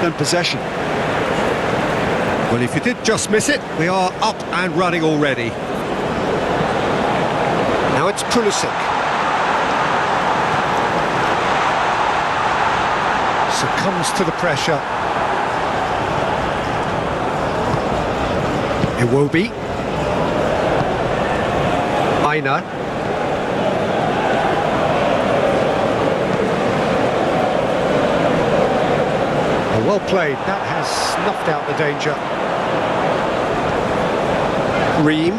and possession. Well, if you did just miss it, we are up and running already. Now it's Pulisic. Succumbs to the pressure. Iwobi. Aina. Well played, that has snuffed out the danger. Ream.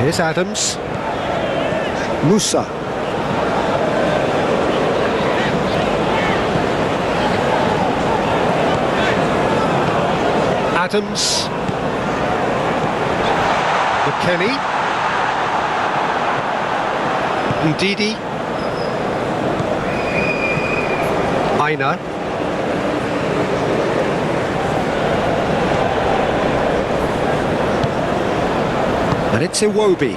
Here's Adams. Musa. Adams. McKennie. Ndidi. Aina. And it's Iwobi.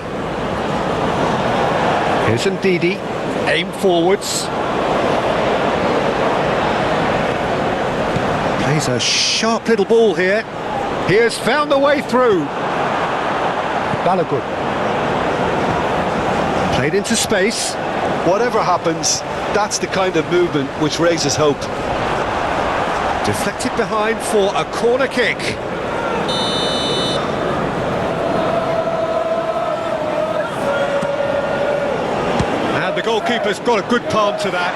Here's Ndidi. Aim forwards. Plays a sharp little ball here. He has found the way through. Balogun. Played into space. Whatever happens, that's the kind of movement which raises hope. Deflected behind for a corner kick. And the goalkeeper's got a good palm to that.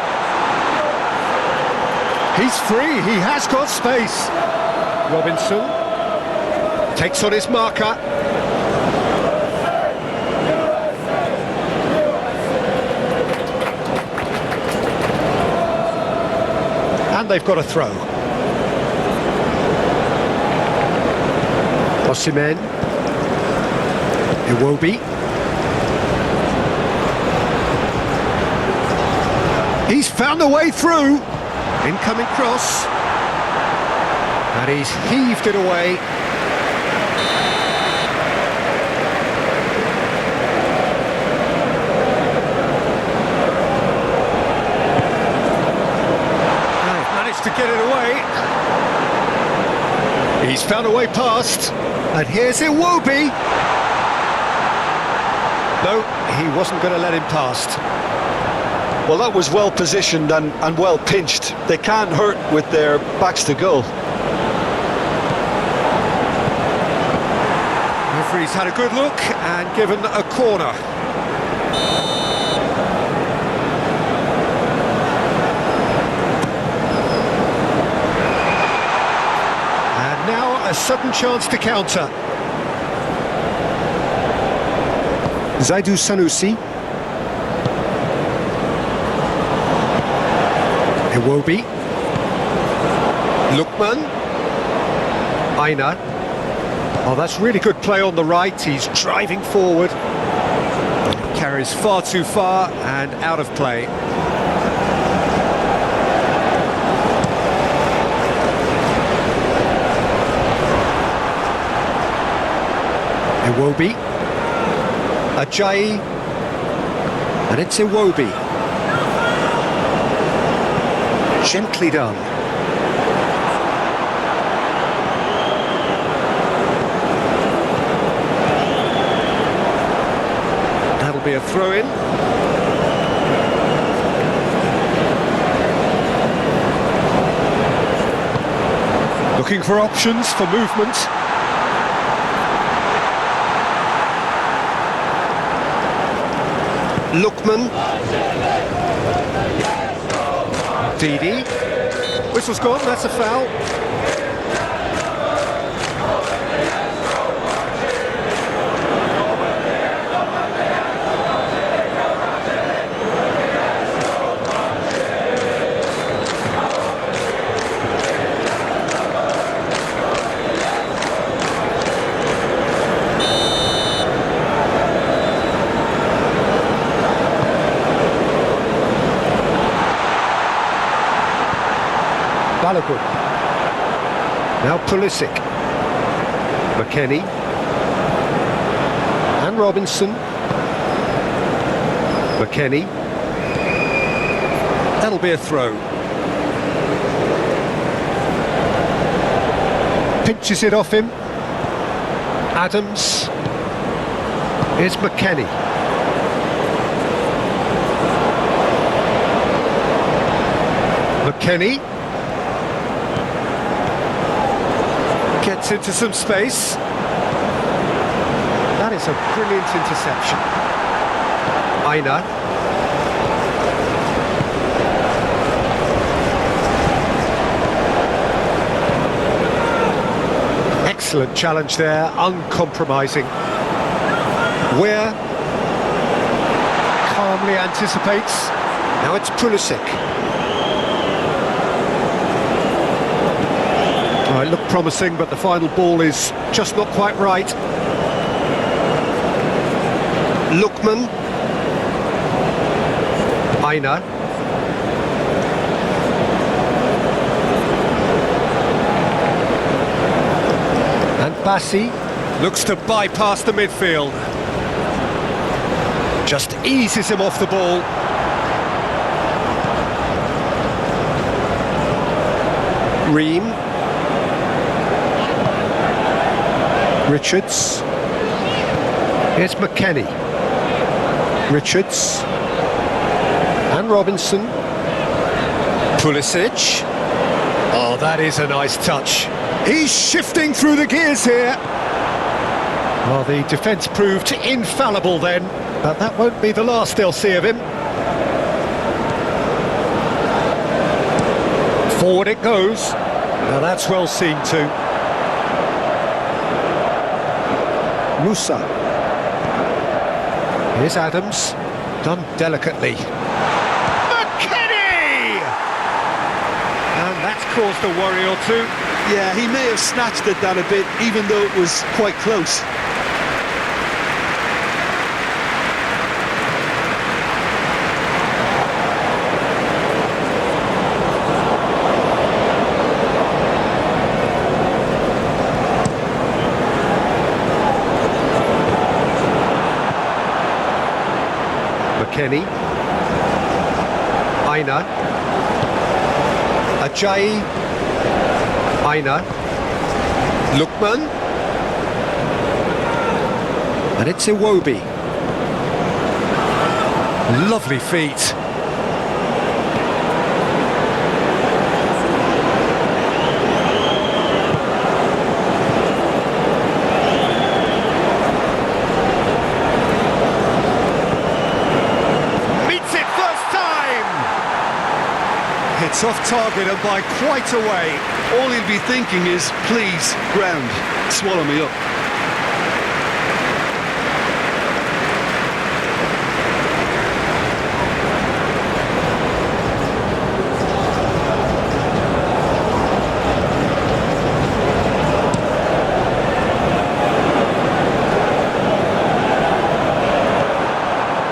He's free, he has got space. Robinson takes on his marker. And they've got a throw. Osimhen. Iwobi. He's found a way through. Incoming cross. And he's heaved it away. To get it away. He's found a way past, and here's Iwobi. No, he wasn't going to let him past. Well, that was well positioned and well pinched. They can't hurt with their backs to goal. Referee's had a good look and given a corner. A sudden chance to counter. Zaidu Sanusi. Iwobi. Lookman. Aina. Oh, that's really good play on the right. He's driving forward. Carries far too far and out of play. Iwobi. Ajayi. And it's Iwobi. Gently done. That'll be a throw-in. Looking for options for movement. Lookman. Didi. Whistle's gone, that's a foul. Balogun. Now Pulisic. McKennie. And Robinson. McKennie. That'll be a throw. Pinches it off him. Adams. Here's McKennie. McKennie. Gets into some space. That is a brilliant interception. Aina. Excellent challenge there, uncompromising. Weir calmly anticipates. Now it's Pulisic. Oh, it looked promising, but the final ball is just not quite right. Lookman. Aina. And Bassi looks to bypass the midfield. Just eases him off the ball. Ream. Richards. Here's McKennie. Richards. And Robinson. Pulisic. Oh, that is a nice touch. He's shifting through the gears here. Well, the defence proved infallible then, but that won't be the last they'll see of him. Forward it goes. Now that's well seen too. Musa. Here's Adams. Done delicately. McKennie! And that's caused a worry or two. Yeah, he may have snatched at that a bit, even though it was quite close. McKennie. Aina. Ajayi. Aina. Lookman. And it's Iwobi. Lovely feet. It's off target and by quite a way. All he'll be thinking is, please, ground, swallow me up.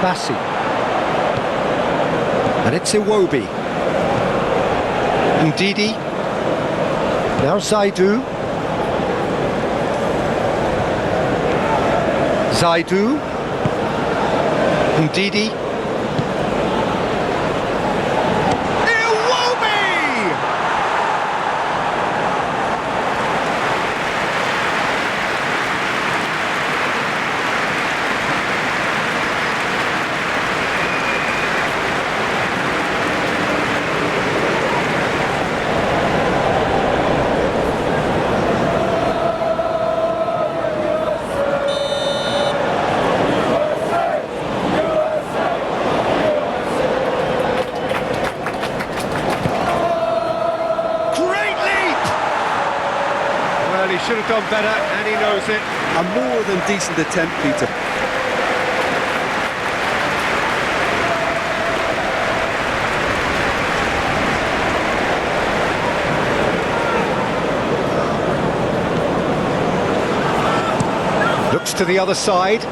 Bassi. And it's Iwobi. Ndidi. Now Zaidu. Zaidu. Ndidi. He should have done better, and he knows it. A more than decent attempt, Peter. Looks to the other side.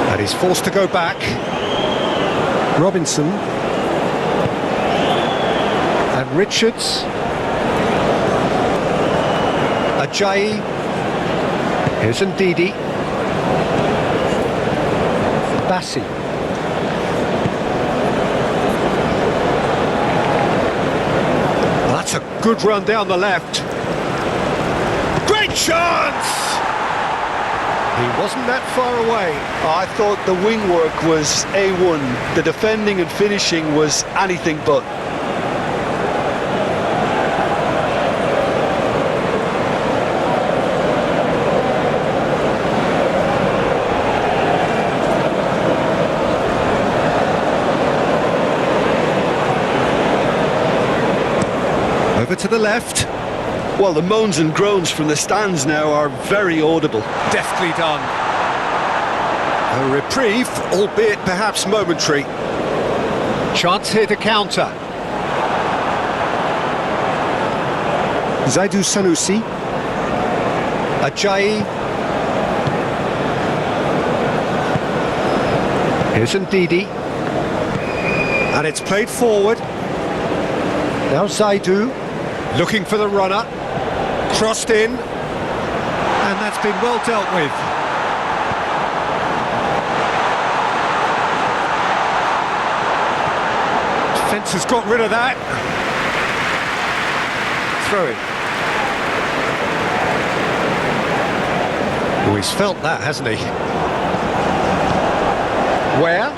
And he's forced to go back. Robinson. And Richards. Ajayi. Here's Ndidi. Bassi. That's a Good run down the left. Great chance! He wasn't that far away. I thought the wing work was A1. The defending and finishing was anything but. Over to the left. Well, the moans and groans from the stands now are very audible. Deftly done. A reprieve, albeit perhaps momentary. Chance here to counter. Zaidu Sanusi. Ajayi. Here's Ndidi. And it's played forward. Now Zaidu, looking for the runner. Crossed in. And that's been well dealt with. Defence has got rid of that. Throw it. Oh, he's felt that, hasn't he? Where?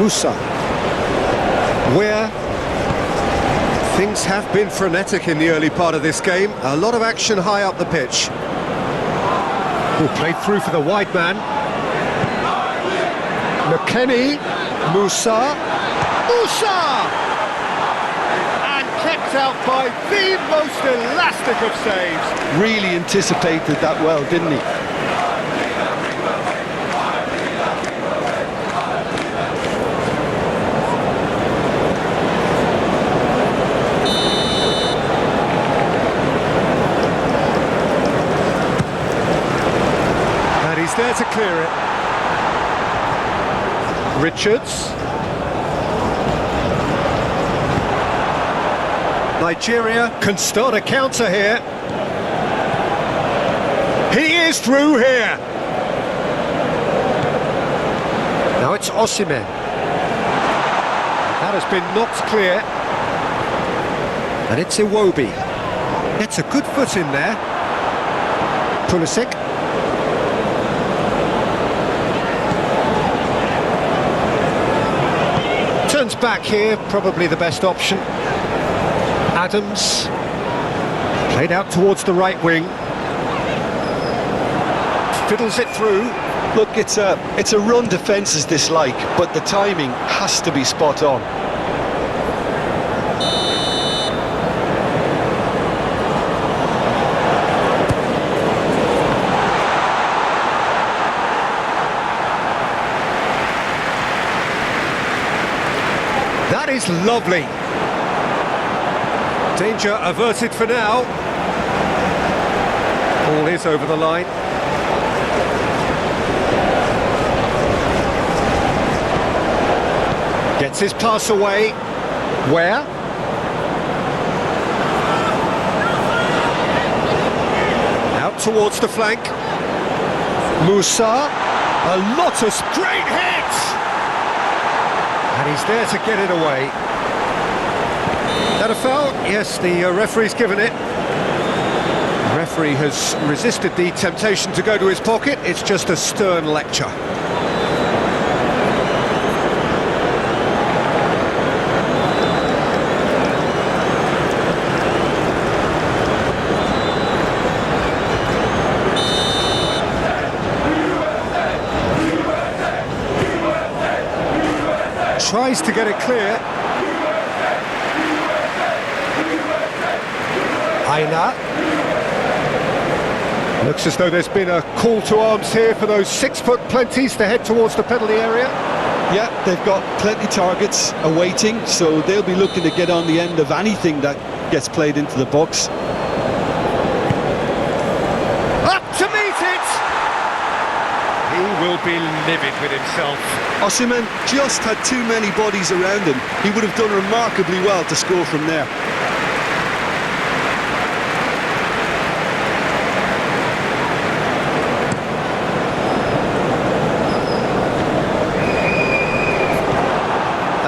Musa. Where? Things have been frenetic in the early part of this game. A lot of action high up the pitch. Oh, played through for the wide man. McKennie. Musa. Musa! And kept out by the most elastic of saves. Really anticipated that well, didn't he? And he's there to clear it. Richards. Nigeria can start a counter here. He is through here. Now it's Osimhen. That has been knocked clear. And it's Iwobi. Gets a good foot in there. Pulisic. Turns back here, probably the best option. Adams, played out towards the right wing, fiddles it through. Look, it's a run defence's dislike, but the timing has to be spot on. That is lovely. Danger averted for now. Ball is over the line. Gets his pass away. Where? Out towards the flank. Musa. A lot of great hits! And he's there to get it away. That a foul? Yes, the referee's given it. The referee has resisted the temptation to go to his pocket. It's just a stern lecture. Tries to get it clear. Aina. Looks as though there's been a call to arms here for those 6-foot plenties to head towards the penalty area. Yeah, they've got plenty targets awaiting, so they'll be looking to get on the end of anything that gets played into the box. Up to meet it! He will be livid with himself. Osimhen just had too many bodies around him. He would have done remarkably well to score from there.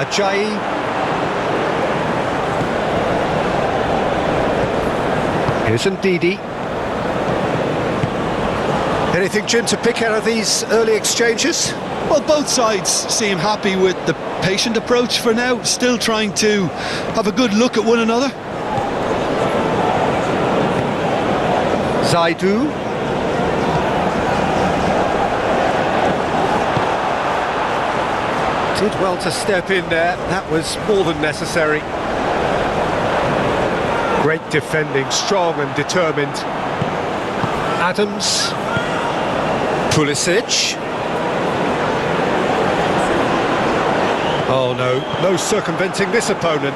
Ajayi. Here's Ndidi. Anything, Jim, to pick out of these early exchanges? Well, both sides seem happy with the patient approach for now, still trying to have a good look at one another. Zaidu. Did well to step in there, that was more than necessary. Great defending, strong and determined. Adams. Pulisic. Oh no circumventing this opponent.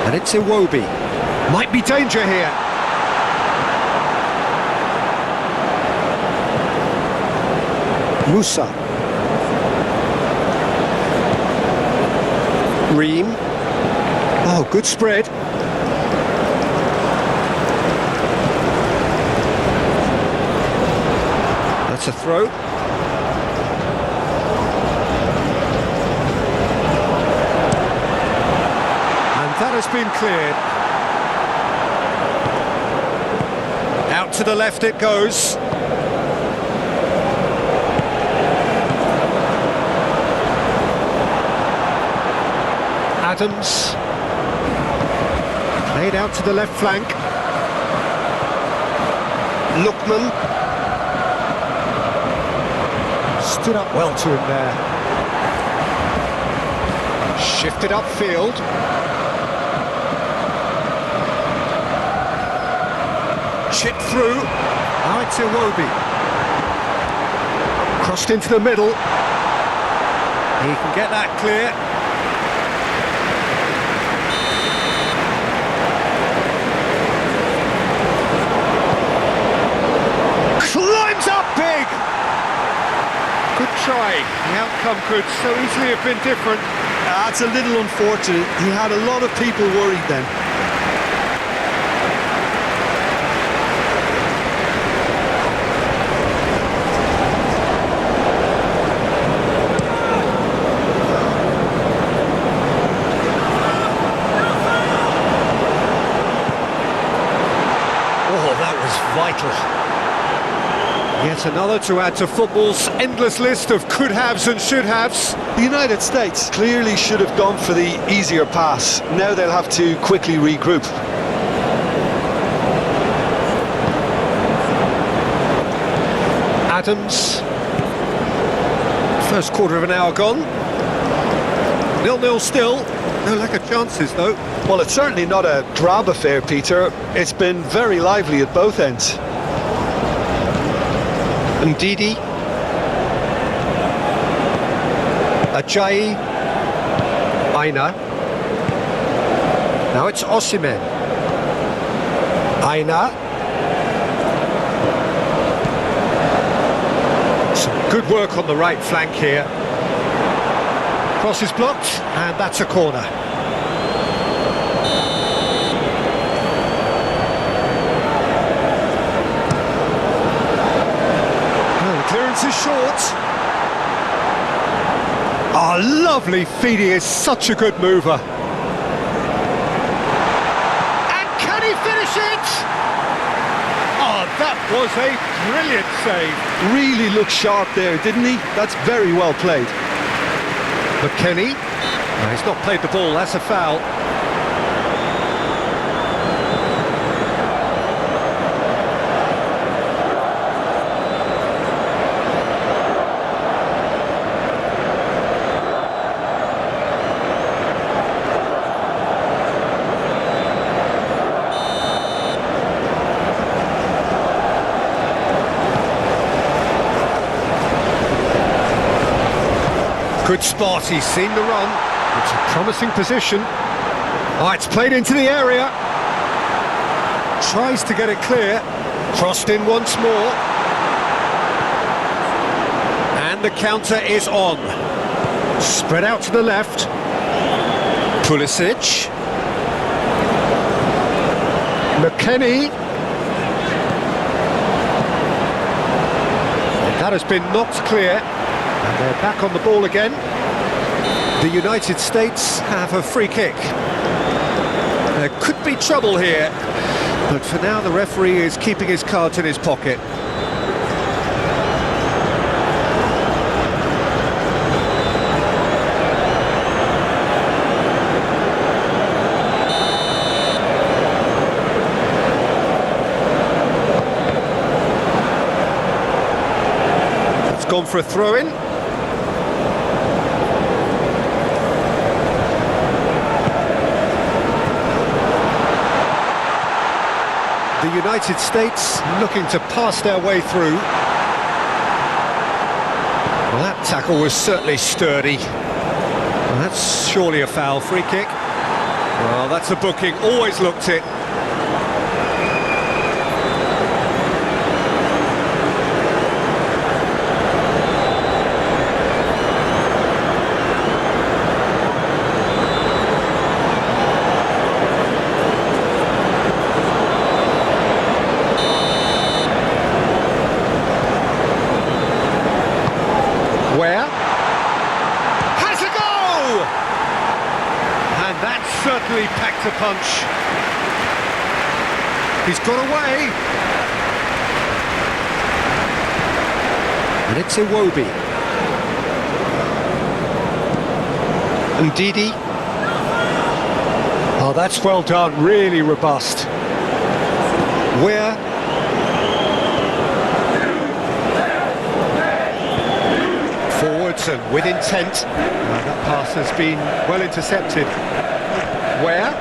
And it's Iwobi. Might be danger here. Musa. Ream. Oh, good spread. That's a throw. And that has been cleared. Out to the left it goes. Adams. Played out to the left flank. Lookman. Stood up well to him there. Shifted upfield. Chipped through. Now it's Iwobi. Crossed into the middle. He can get that clear. Climbs up big! Good try. The outcome could so easily have been different. That's a little unfortunate. He had a lot of people worried then. Oh, that was vital. Yet another to add to football's endless list of could-haves and should-haves. The United States clearly should have gone for the easier pass. Now they'll have to quickly regroup. Adams. First quarter of an hour gone. 0-0 still. No lack of chances, though. Well, it's certainly not a drab affair, Peter. It's been very lively at both ends. Ndidi. Ajayi. Aina. Now it's Osimhen. Aina. Some good work on the right flank here. Cross is blocked, and that's a corner. Clearance is short. Oh, lovely feed, he is such a good mover. And can he finish it? Oh, that was a brilliant save. Really looked sharp there, didn't he? That's very well played. McKennie. No, he's not played the ball, that's a foul. Good spot, he's seen the run. It's a promising position. Oh, it's played into the area. Tries to get it clear. Crossed in once more. And the counter is on. Spread out to the left. Pulisic. McKennie. That has been knocked clear. And they're back on the ball again. The United States have a free kick. There could be trouble here, but for now the referee is keeping his cards in his pocket. It's gone for a throw-in. The United States looking to pass their way through. Well, that tackle was certainly sturdy. Well, that's surely a foul. Free kick. Well, that's a booking. Always looked it. Where? Has a go! And that certainly packed a punch. He's got away. And it's Iwobi. And Didi. Oh, that's well done, really robust. Where? Forwards and with intent. That pass has been well intercepted. Where?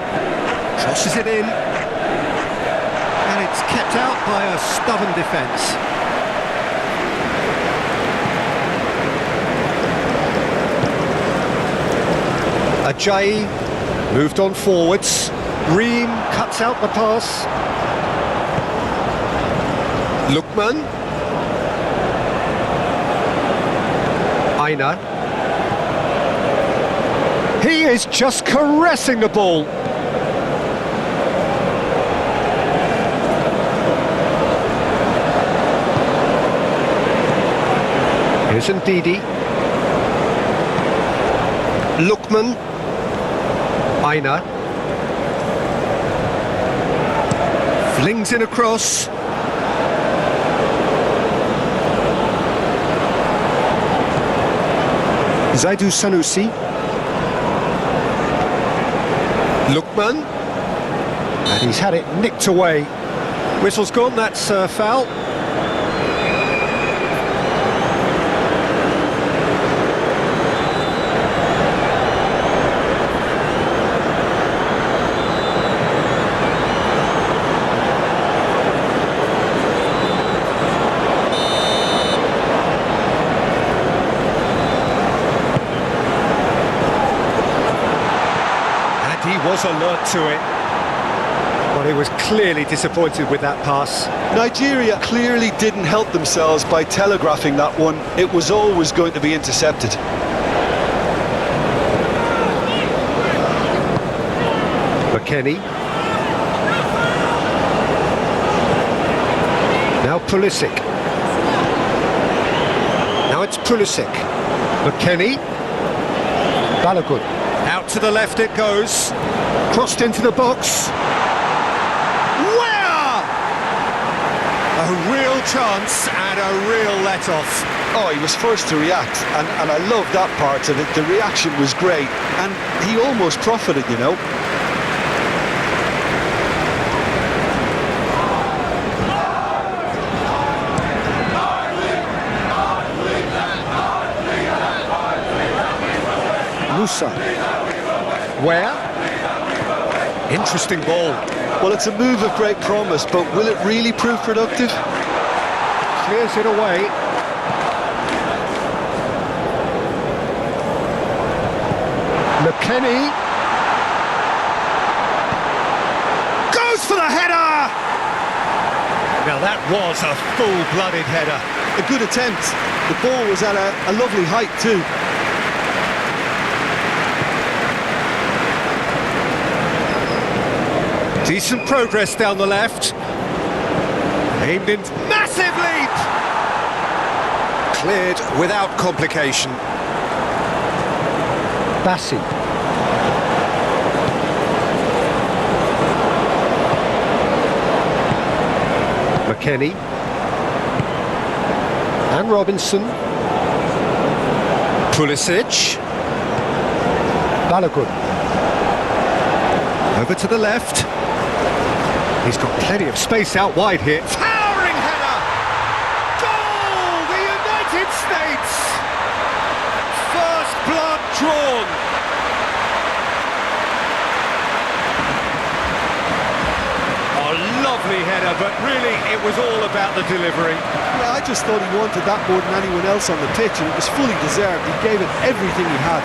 Crosses it in. And it's kept out by a stubborn defence. Ajayi moved on forwards. Ream cuts out the pass. Lookman. Aina. He is just caressing the ball. Here's Ndidi. Lookman. Aina. Flings in across. Zaidu Sanusi. Lookman. And he's had it nicked away. Whistle's gone, that's foul. He was alert to it, but he was clearly disappointed with that pass. Nigeria clearly didn't help themselves by telegraphing that one. It was always going to be intercepted. McKennie. Now Pulisic. Now it's Pulisic. McKennie. Balogun. Out to the left it goes. Crossed into the box. Where? A real chance and a real let-off. Oh, he was first to react, and I love that part of it. The reaction was great, and he almost profited, you know. Musa. Where? Interesting ball. Well, it's a move of great promise, but will it really prove productive? Clears it away. McKennie. Goes for the header! Now that was a full-blooded header. A good attempt. The ball was at a lovely height too. Decent progress down the left. Aimed in. Massive leap! Cleared without complication. Bassi. McKennie. And Robinson. Pulisic. Balogun. Over to the left. He's got plenty of space out wide here. Towering header! Goal! The United States! First blood drawn. A lovely header, but really it was all about the delivery. Yeah, I just thought he wanted that more than anyone else on the pitch, and it was fully deserved. He gave it everything he had.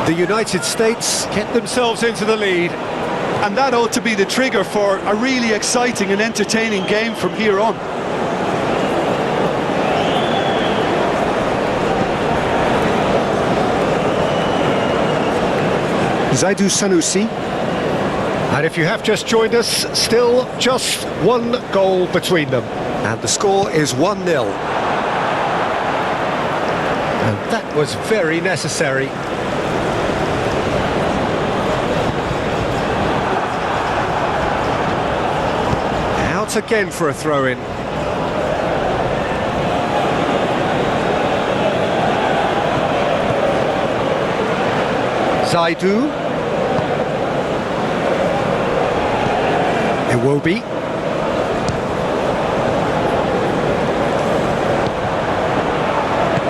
The United States get themselves into the lead. And that ought to be the trigger for a really exciting and entertaining game from here on. Zaidu Sanusi. And if you have just joined us, still just one goal between them. And the score is 1-0. And that was very necessary. Out again for a throw-in. Zaidu. Iwobi.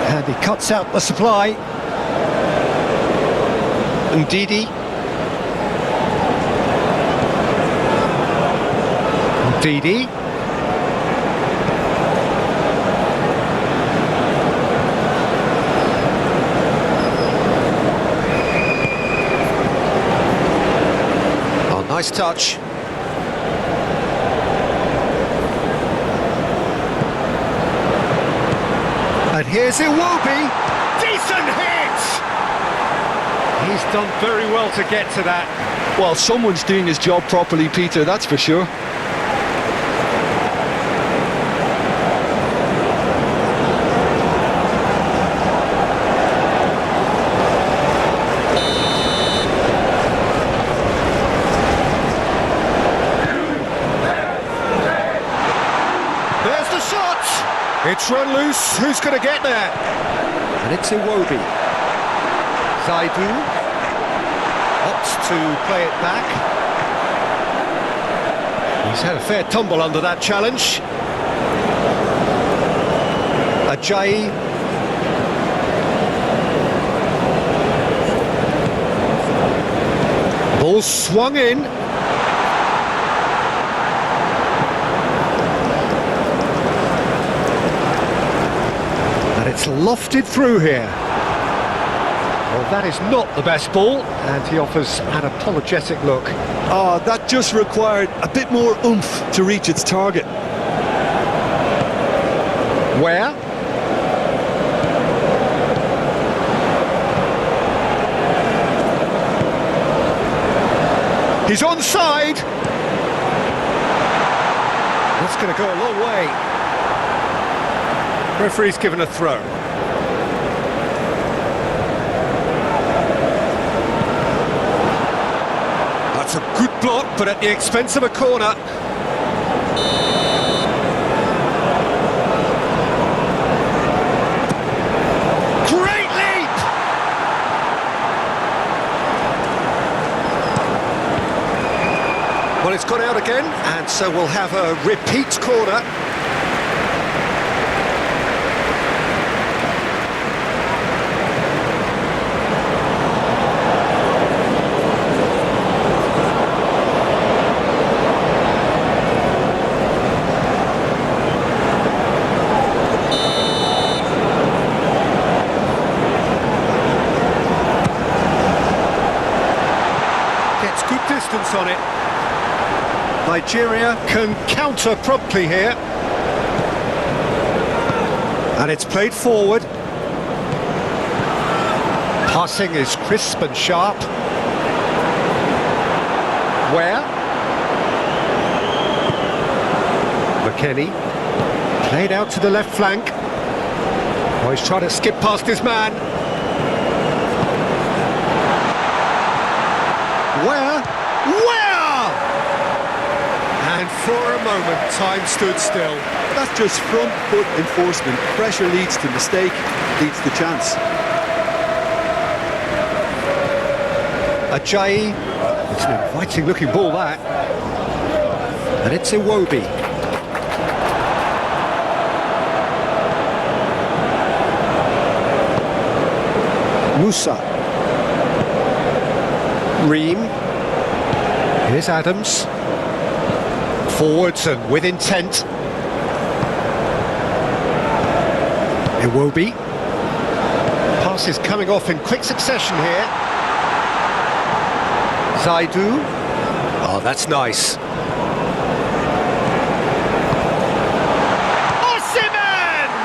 And he cuts out the supply. Ndidi. Ndidi. Oh, nice touch. And here's Iwobi. Decent hit! He's done very well to get to that. Well, someone's doing his job properly, Peter, that's for sure. There's the shot! It's run loose, who's going to get there? And it's Iwobi. Zaidu opts to play it back. He's had a fair tumble under that challenge. Ajayi. Ball swung in. It's lofted through here. Well, that is not the best ball, and he offers an apologetic look. Oh, that just required a bit more oomph to reach its target. Where? He's onside! That's going to go a long way. Referee's given a throw. That's a good block, but at the expense of a corner. Great leap! Well, it's gone out again, and so we'll have a repeat corner. Gets good distance on it. Nigeria can counter promptly here. And it's played forward. Passing is crisp and sharp. Where? McKennie. Played out to the left flank. Oh, he's trying to skip past his man. Where? And for a moment, time stood still. That's just front foot enforcement. Pressure leads to mistake, leads to chance. Ajayi. It's an inviting looking ball, that. And it's Iwobi. Musa. Ream. Here's Adams. Forwards and with intent. Iwobi. Passes coming off in quick succession here. Zaidu. Oh, that's nice. Osimhen!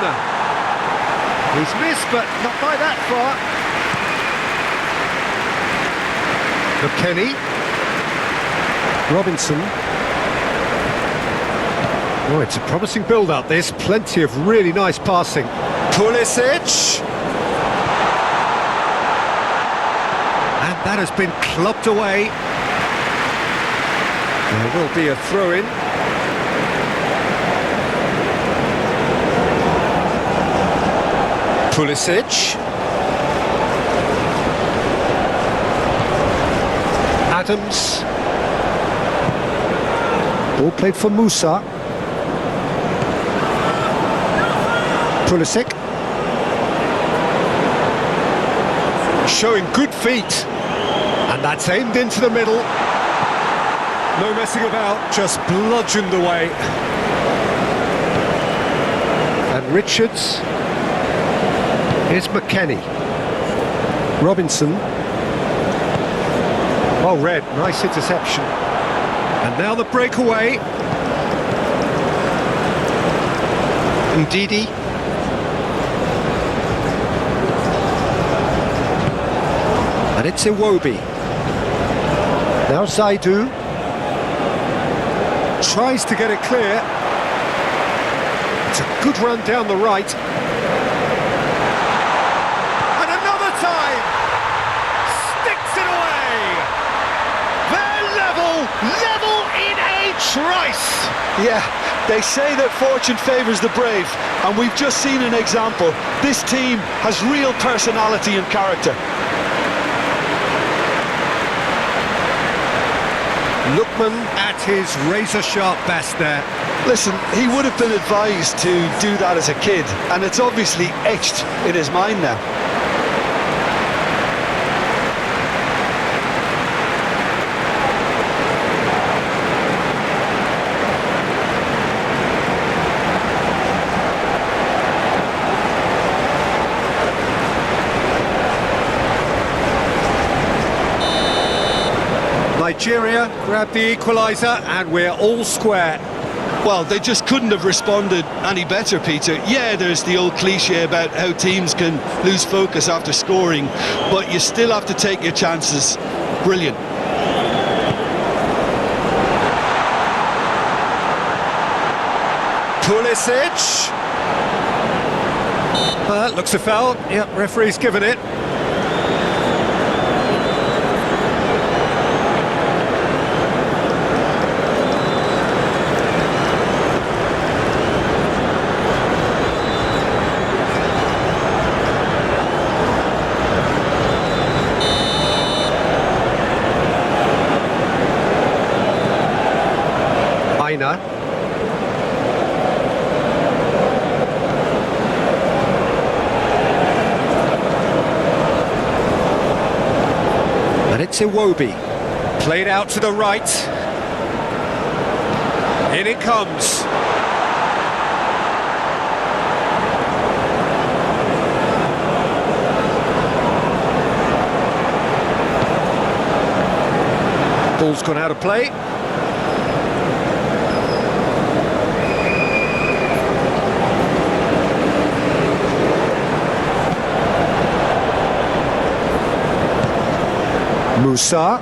He's missed, but not by that far. McKennie. Robinson. Oh, it's a promising build-up, this. Plenty of really nice passing. Pulisic. And that has been clubbed away. There will be a throw-in. Pulisic. Adams. Ball played for Musa. Pulisic. Showing good feet. And that's aimed into the middle. No messing about, just bludgeoned away. And Richards. Here's McKennie. Robinson. Oh, Red, nice interception. And now the breakaway. Ndidi. And it's Iwobi. Now Zaidu. Tries to get it clear. It's a good run down the right. And another time! Sticks it away! They're level in a trice! Yeah, they say that fortune favours the brave, and we've just seen an example. This team has real personality and character. Lookman at his razor-sharp best there. Listen, he would have been advised to do that as a kid, and it's obviously etched in his mind now. Nigeria grabbed the equaliser and we're all square. Well, they just couldn't have responded any better, Peter. Yeah, there's the old cliche about how teams can lose focus after scoring, but you still have to take your chances. Brilliant. Pulisic. Looks a foul. Yep, referee's given it. And it's Iwobi. Played out to the right. In it comes. Ball's gone out of play. Musa.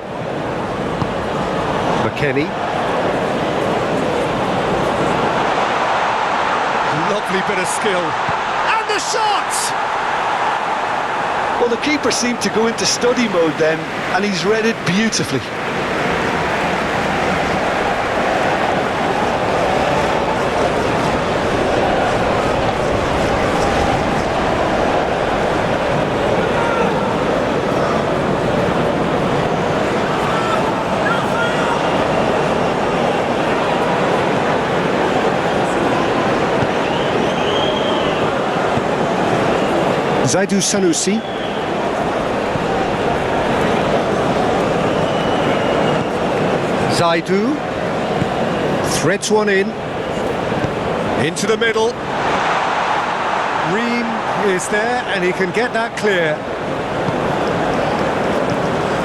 McKennie. Lovely bit of skill. And the shot! Well, the keeper seemed to go into study mode then, and he's read it beautifully. Zaidu Sanusi. Zaidu threads one in, into the middle. Ream is there and he can get that clear.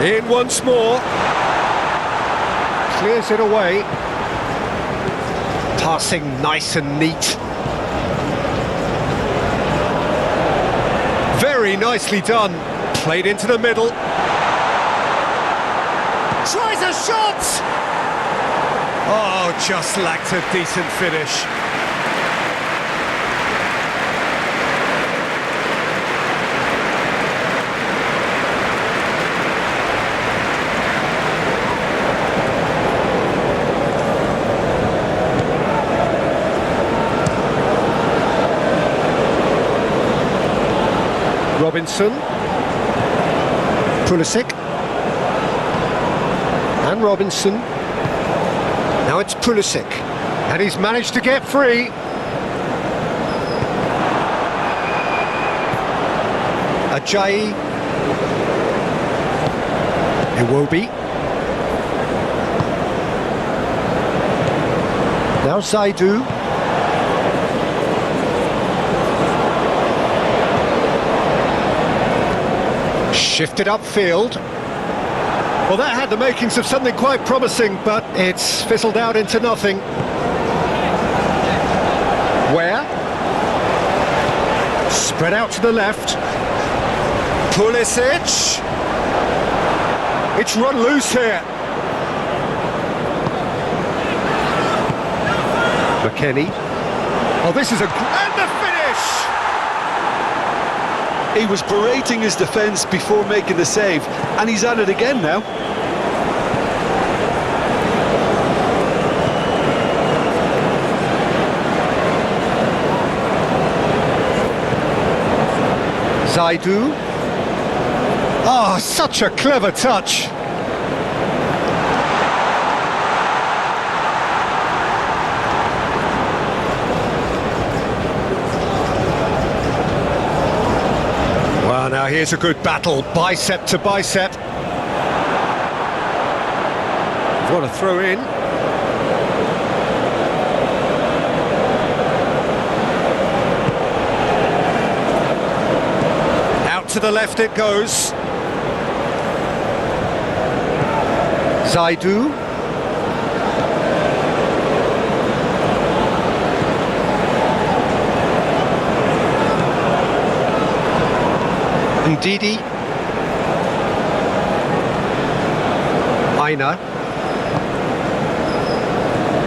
In once more. Clears it away. Passing nice and neat. Very nicely done. Played into the middle. Tries a shot! Oh, just lacked a decent finish. Robinson. Pulisic. And Robinson. Now it's Pulisic. And he's managed to get free. Ajayi. Iwobi. Now Zaidu. Shifted upfield. Well, that had the makings of something quite promising, but it's fizzled out into nothing. Where? Spread out to the left. Pulisic. It's run loose here. McKennie. Oh, this is a... And the finish! He was berating his defence before making the save, and he's at it again now. Zaidu. Oh, such a clever touch. Well, now here's a good battle, bicep to bicep. What a throw in. To the left it goes. Zaidu. Ndidi. Aina.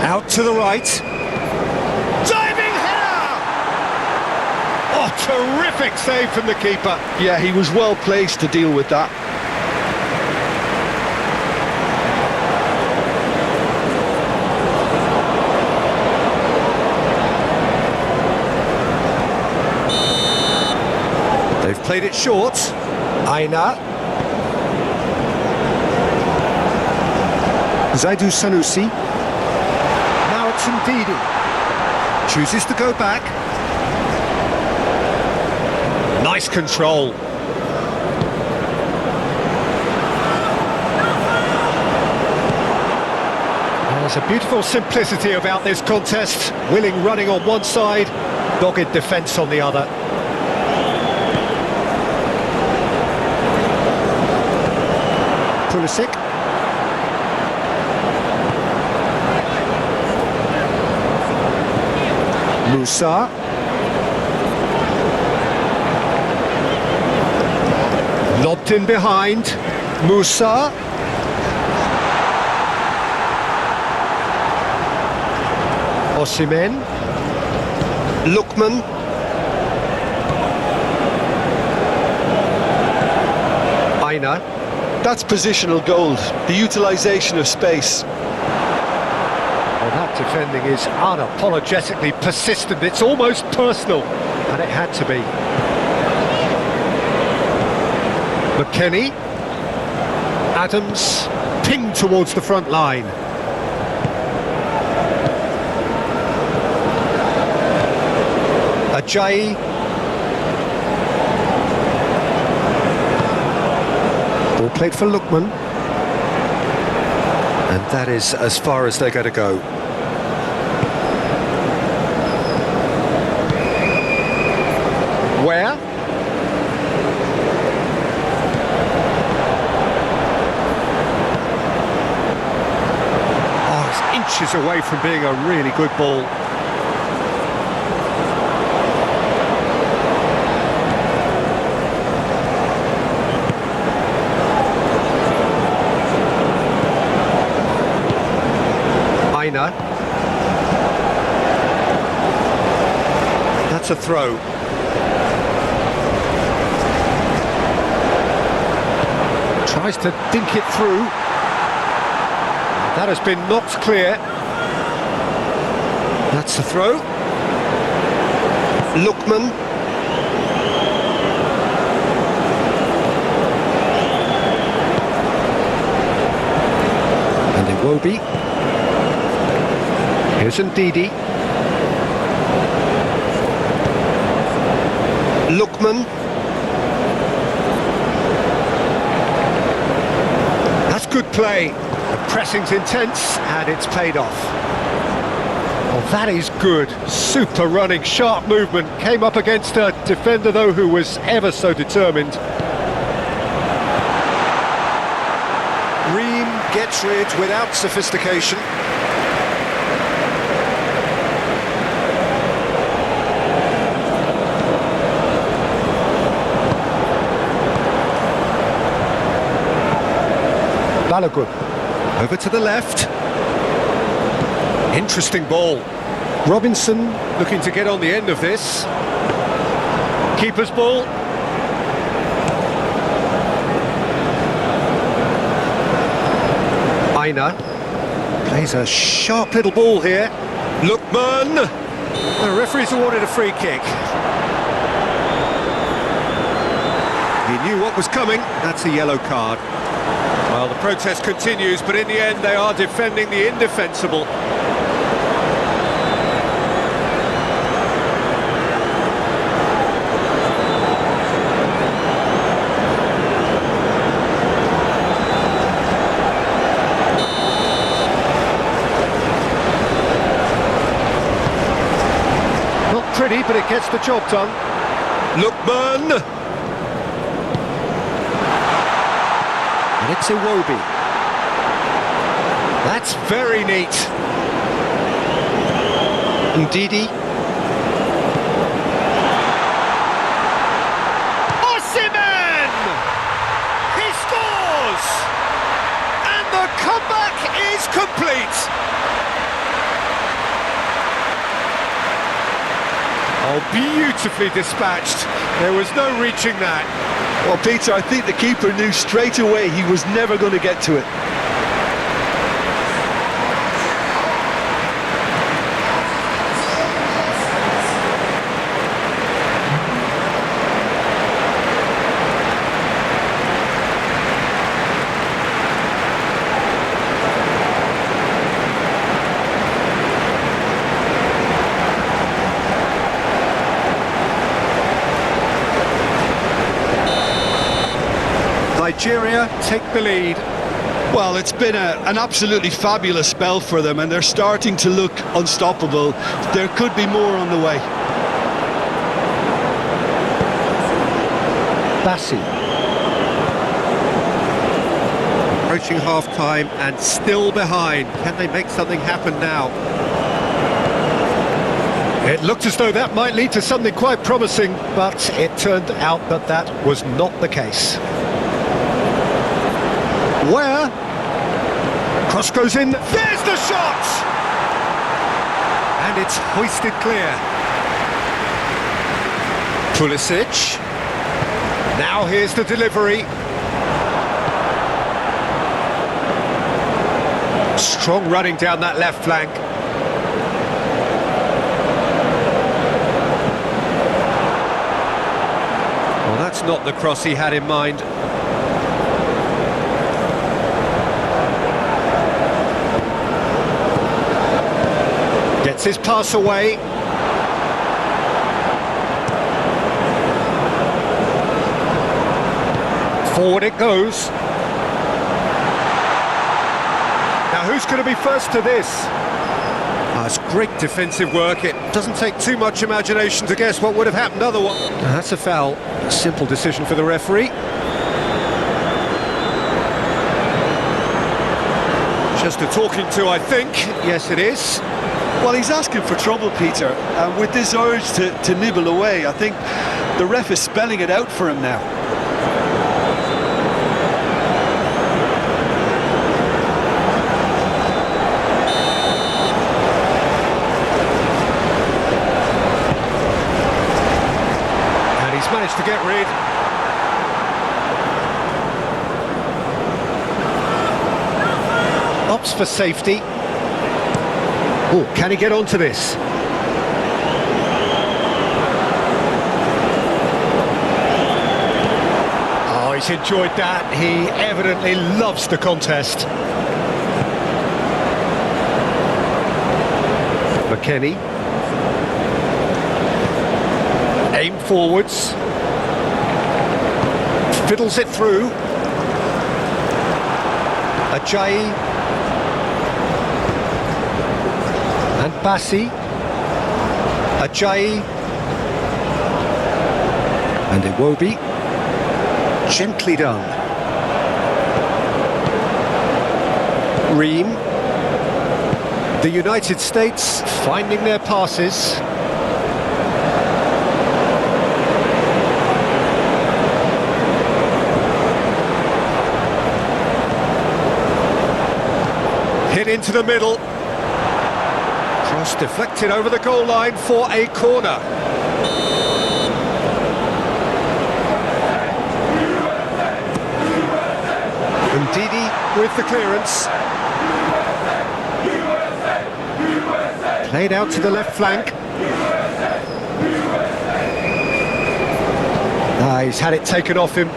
Out to the right. Diving header! Oh, terrific save from the keeper. Yeah, he was well placed to deal with that. They've played it short. Aina. Zaidu Sanusi. Now it's Ndidi. Chooses to go back. Nice control. There's a beautiful simplicity about this contest. Willing running on one side, dogged defence on the other. Pulisic. Musa. Lobbed in behind. Musa. Osimhen. Lookman. Aina. That's positional gold, the utilisation of space. Well, that defending is unapologetically persistent. It's almost personal, and it had to be. McKennie. Adams pinged towards the front line. Ajayi. Ball played for Lookman. And that is as far as they're going to go. Where? Oh, it's inches away from being a really good ball. Aina. That's a throw. Tries to dink it through. That has been knocked clear. That's the throw. Lookman. And Iwobi. Here's Ndidi. Lookman. That's good play. The pressing's intense and it's paid off. Well, that is good. Super running, sharp movement. Came up against a defender, though, who was ever so determined. Ream gets rid without sophistication. Balogun over to the left. Interesting ball. Robinson looking to get on the end of this. Keeper's ball. Aina plays a sharp little ball here. Lookman. The referee's awarded a free kick. He knew what was coming. That's a yellow card. Well, the protest continues, but in the end they are defending the indefensible. Not pretty, but it gets the job done. Lookman! And it's Iwobi. That's very neat. Ndidi. Osimhen! He scores! And the comeback is complete. Oh, beautifully dispatched. There was no reaching that. Well, Peter, I think the keeper knew straight away he was never going to get to it. Nigeria take the lead. Well, it's been an absolutely fabulous spell for them, and they're starting to look unstoppable. There could be more on the way. Bassi. Approaching half-time and still behind. Can they make something happen now? It looked as though that might lead to something quite promising, but it turned out that that was not the case. Cross goes in, there's the shot! And it's hoisted clear. Pulisic. Now here's the delivery. Strong running down that left flank. Well, that's not the cross he had in mind. Gets his pass away. Forward it goes. Now who's going to be first to this? It's great defensive work. It doesn't take too much imagination to guess what would have happened otherwise. That's a foul. A simple decision for the referee. Just a talking to, I think. Yes, it is. Well, he's asking for trouble, Peter, and with this urge to nibble away, I think the ref is spelling it out for him now. Managed to get rid. Opts for safety. Oh, can he get onto this? Oh, he's enjoyed that. He evidently loves the contest. McKennie. Aim forwards. Fiddles it through. Ajayi. And Bassi. Ajayi. And Iwobi. Gently done. Ream. The United States finding their passes. Hit into the middle. Cross deflected over the goal line for a corner. Ndidi with the clearance. Played out to the left flank. He's had it taken off him.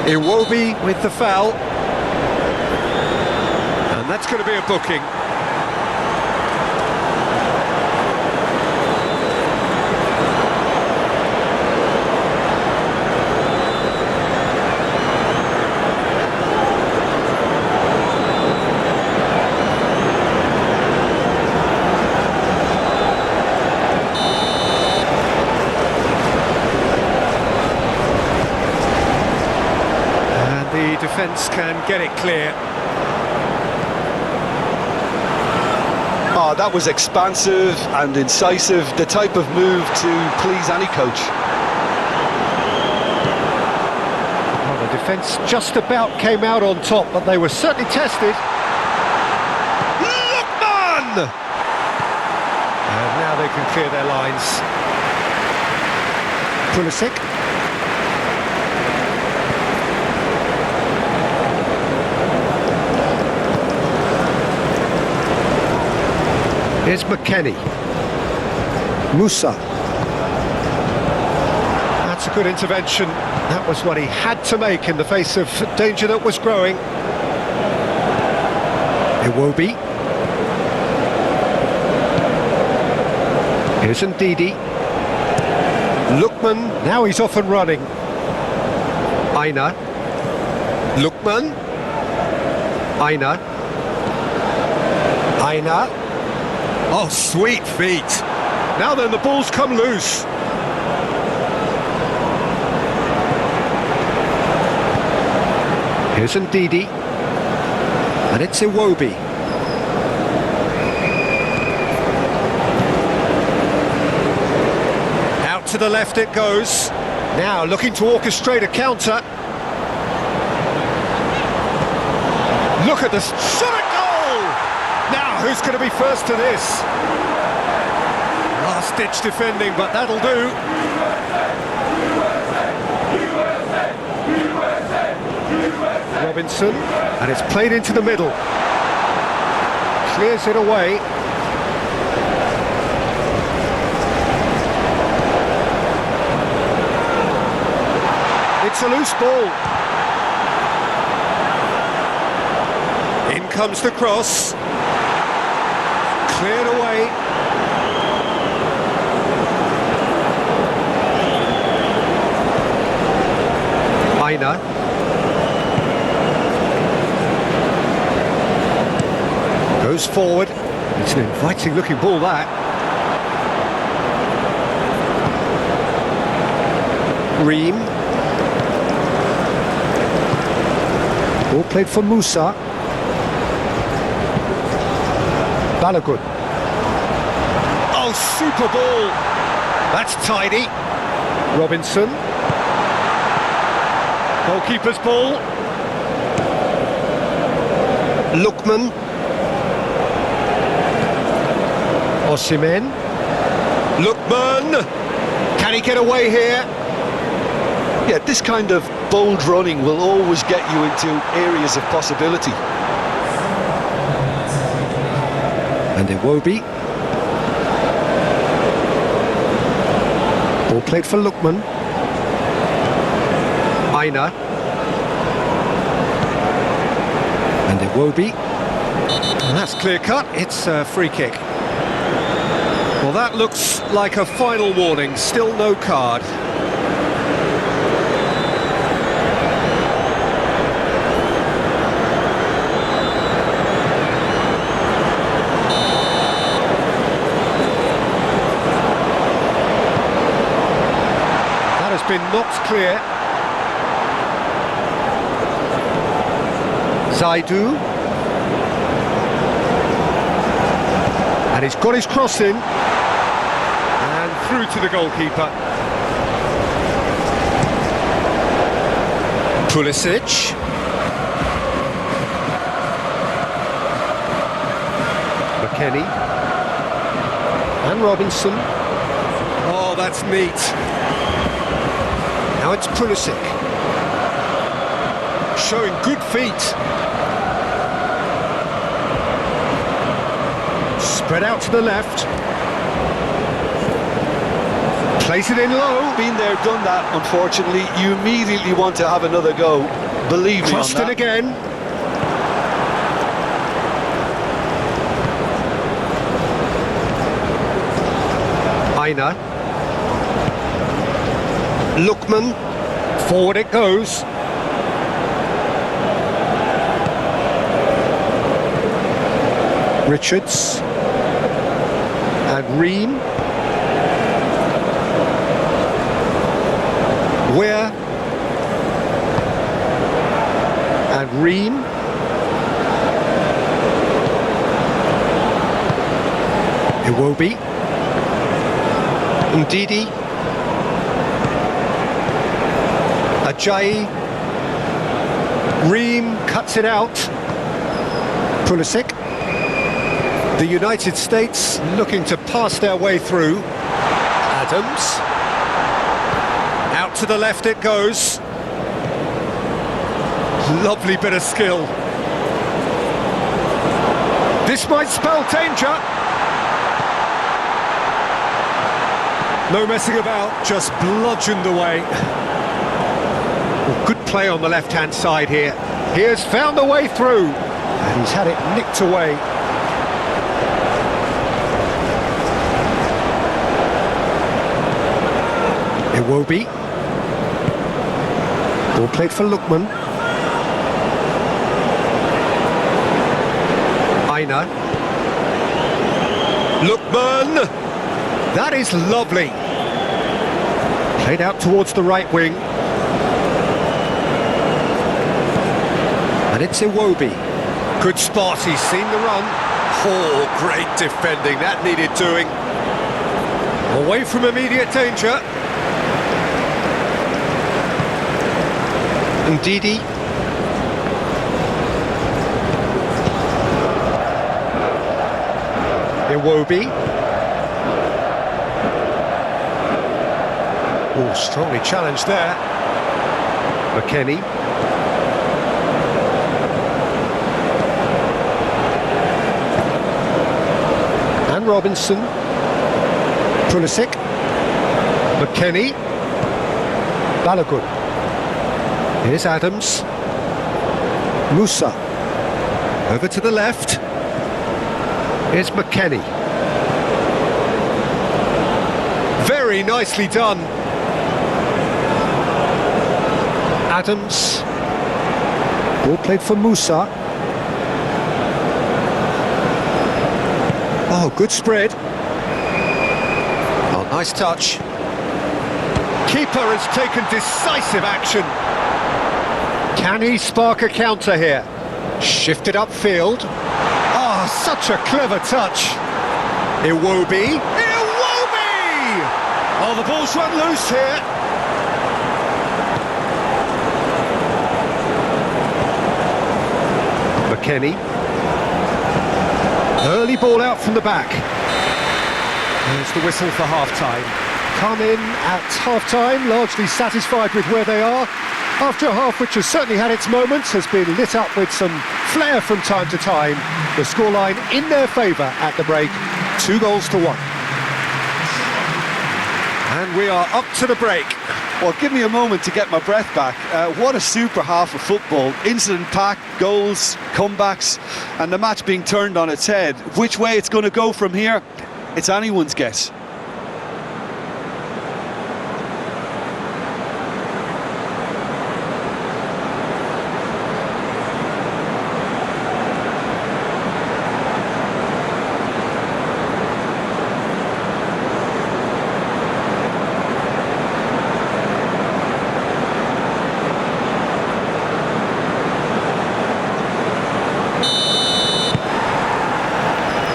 Iwobi with the foul. And that's going to be a booking. And the defence can get it clear. Oh, that was expansive and incisive, the type of move to please any coach. Well, the defence just about came out on top, but they were certainly tested. Lookman! And now they can clear their lines. Pulisic. Here's McKennie. Musa. That's a good intervention. That was what he had to make in the face of danger that was growing. Iwobi. Here's Ndidi. Lookman. Now he's off and running. Aina. Lookman. Aina. Aina. Oh, sweet feet. Now then, the ball's come loose. Here's Ndidi. And it's Iwobi. Out to the left it goes. Now looking to orchestrate a counter. Look at this. Shot it! who's going to be first to this? Last-ditch defending, but that'll do. Robinson, and it's played into the middle. Clears it away. It's a loose ball. In comes the cross. Cleared away. Aina. Goes forward. It's an inviting looking ball, that. Ream. Ball played for Musa. Balogun. Oh, super ball! That's tidy. Robinson. Goalkeeper's ball. Lookman. Osimhen. Lookman! Can he get away here? Yeah, this kind of bold running will always get you into areas of possibility. And Iwobi. Ball played for Lookman. Aina. And Iwobi. And that's clear cut. It's a free kick. Well, that looks like a final warning. Still no card. Been knocked clear. Zaidu. And he's got his cross in. And through to the goalkeeper. Pulisic. McKennie. And Robinson. Oh, that's neat. Now it's Pulisic, showing good feet. Spread out to the left. Place it in low. Been there, done that, unfortunately. You immediately want to have another go. Believe me on Crossed that. it again. Aina. Lookman, forward it goes. Richards and Ream. Weir and Ream. Iwobi. Ndidi. Ajayi. Ream cuts it out. Pulisic. The United States looking to pass their way through. Adams. Out to the left it goes. Lovely bit of skill. This might spell danger. No messing about, just bludgeoned away. Well, good play on the left-hand side here. He has found a way through, and he's had it nicked away. Iwobi. Ball played for Lookman. Aina. Lookman! That is lovely. Played out towards the right wing. And it's Iwobi. Good spot, he's seen the run. Oh, great defending, that needed doing. Away from immediate danger. Ndidi. Iwobi. Oh, strongly challenged there. McKennie. And Robinson. Pulisic. McKennie. Balogun. Here's Adams. Musa. Over to the left. Here's McKennie. Very nicely done. Adams. Ball played for Musa. Oh, good spread. Oh, nice touch. Keeper has taken decisive action. Can he spark a counter here? Shifted upfield. Oh, such a clever touch. Iwobi. Iwobi! Oh, the ball's run loose here. McKennie. Early ball out from the back. There's the whistle for half-time. Come in at half-time, largely satisfied with where they are. After a half which has certainly had its moments, has been lit up with some flair from time to time. The scoreline in their favour at the break, 2-1. And we are up to the break. Well, give me a moment to get my breath back. What a super half of football. Incident-packed, goals, comebacks, and the match being turned on its head. Which way it's going to go from here, it's anyone's guess.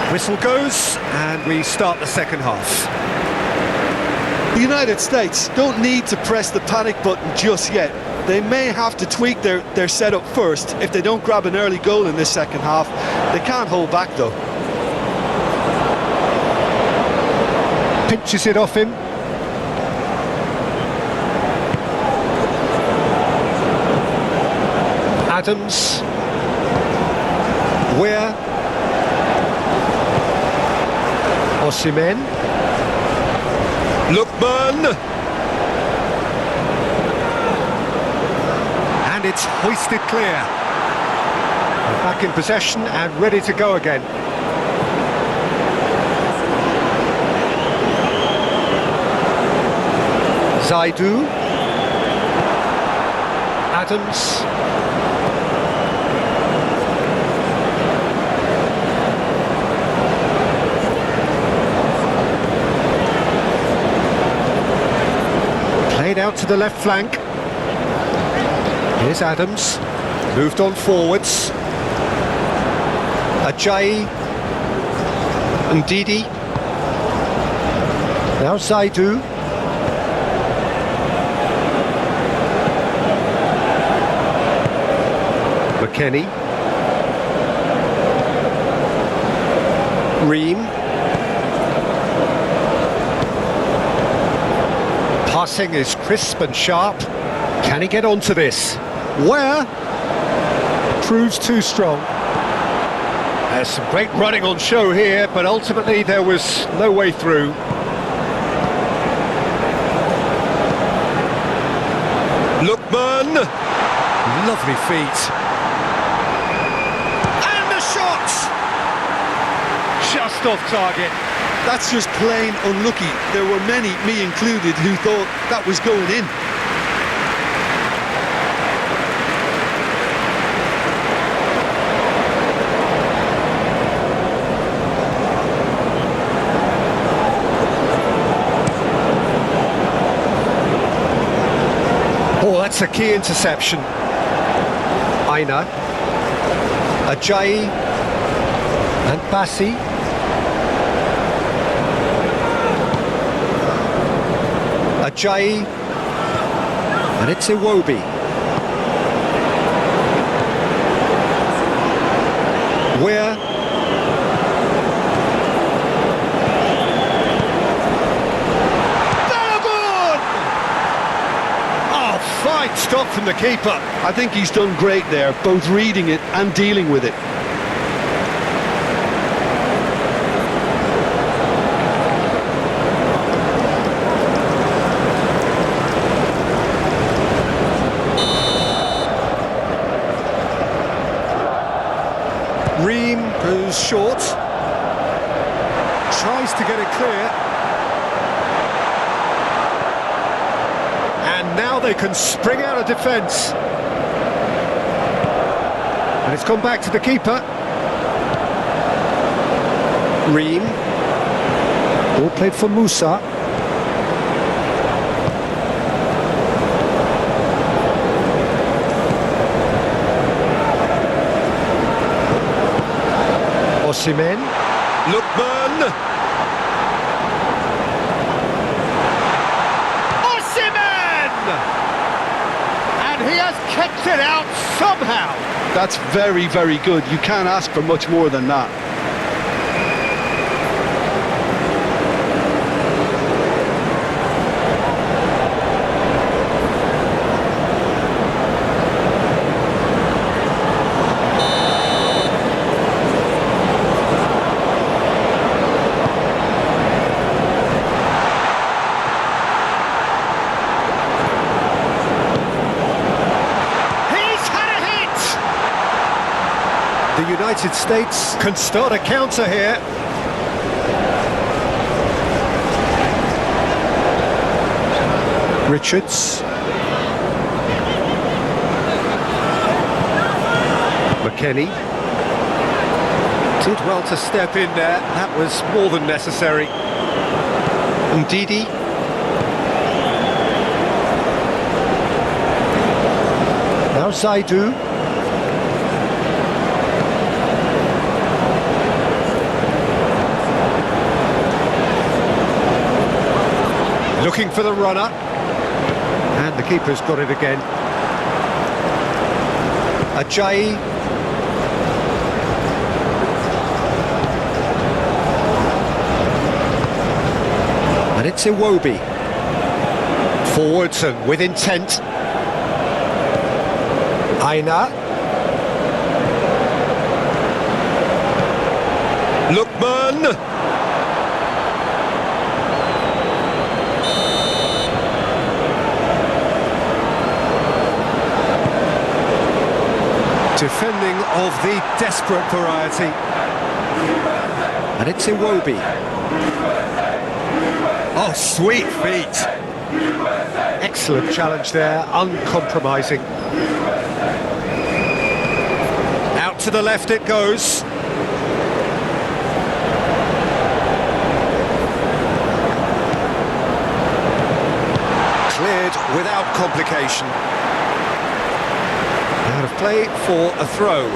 Whistle goes, and we start the second half. The United States don't need to press the panic button just yet. They may have to tweak their setup first if they don't grab an early goal in this second half. They can't hold back though. Pinches it off him. Adams. Weir. Osimhen. Lookman. And it's hoisted clear. Back in possession and ready to go again. Zaidu. Adams. Played out to the left flank. Here's Adams. Moved on forwards. Ajayi. And Didi. Now Zaidu. McKennie. Ream. Passing is crisp and sharp. Can he get onto this? Where? Proves too strong. There's some great running on show here, but ultimately there was no way through. Lookman. Lovely feet. And the shot! Just off target. That's just plain unlucky. There were many, me included, who thought that was going in. Oh, that's a key interception. Aina. Ajayi. And Bassi. Ajayi, and it's Iwobi. Weir. job from the keeper. I think he's done great there, both reading it and dealing with it. Ream goes short. Tries to get it clear. And now they can spring out of defence. And it's gone back to the keeper. Ream. Ball played for Musa. Osimhen. Lookman. Osimhen! And he has kept it out somehow. That's very, very good. You can't ask for much more than that. The United States can start a counter here. Richards. McKennie. Did well to step in there. That was more than necessary. Ndidi. Now Zaidu. Looking for the runner, and the keeper's got it again. Ajayi. And it's Iwobi. Forwards and with intent. Aina. Lookman. Defending of the desperate variety. And it's Iwobi. Oh, sweet feet. Excellent challenge there, uncompromising. Out to the left it goes. Cleared without complication. Out of play for a throw.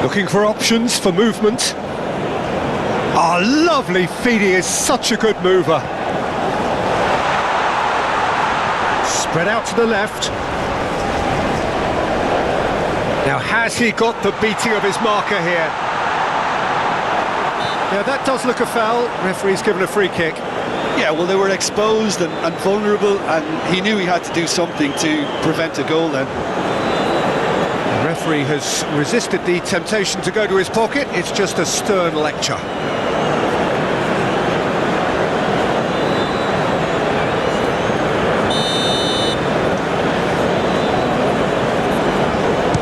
Looking for options for movement. Oh, lovely feet, he is such a good mover. Spread out to the left. Now, has he got the beating of his marker here? Yeah, that does look a foul. Referee's given a free kick. Yeah, well, they were exposed and vulnerable, and he knew he had to do something to prevent a goal then. The referee has resisted the temptation to go to his pocket. It's just a stern lecture.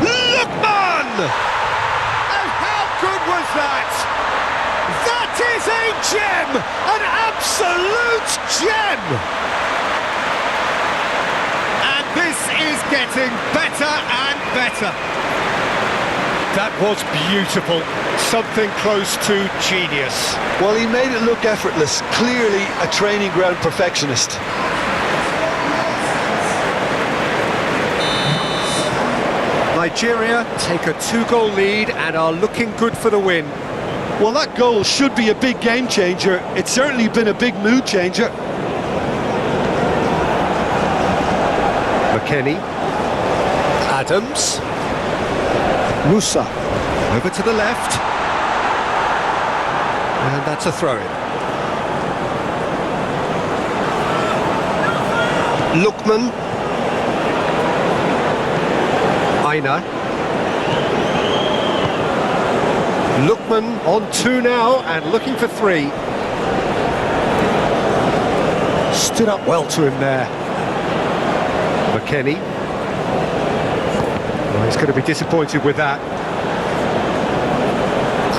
Lookman! And how good was that? That is a gem! An absolute gem! And this is getting better and better. That was beautiful. Something close to genius. Well, he made it look effortless. Clearly a training ground perfectionist. Nigeria take a 2-goal lead and are looking good for the win. Well, that goal should be a big game changer. It's certainly been a big mood changer. McKennie. Adams. Musa. Over to the left. And that's a throw-in. Lookman. Aina. Lookman on 2 now and looking for 3. Stood up well to him there. McKennie. Well, he's going to be disappointed with that.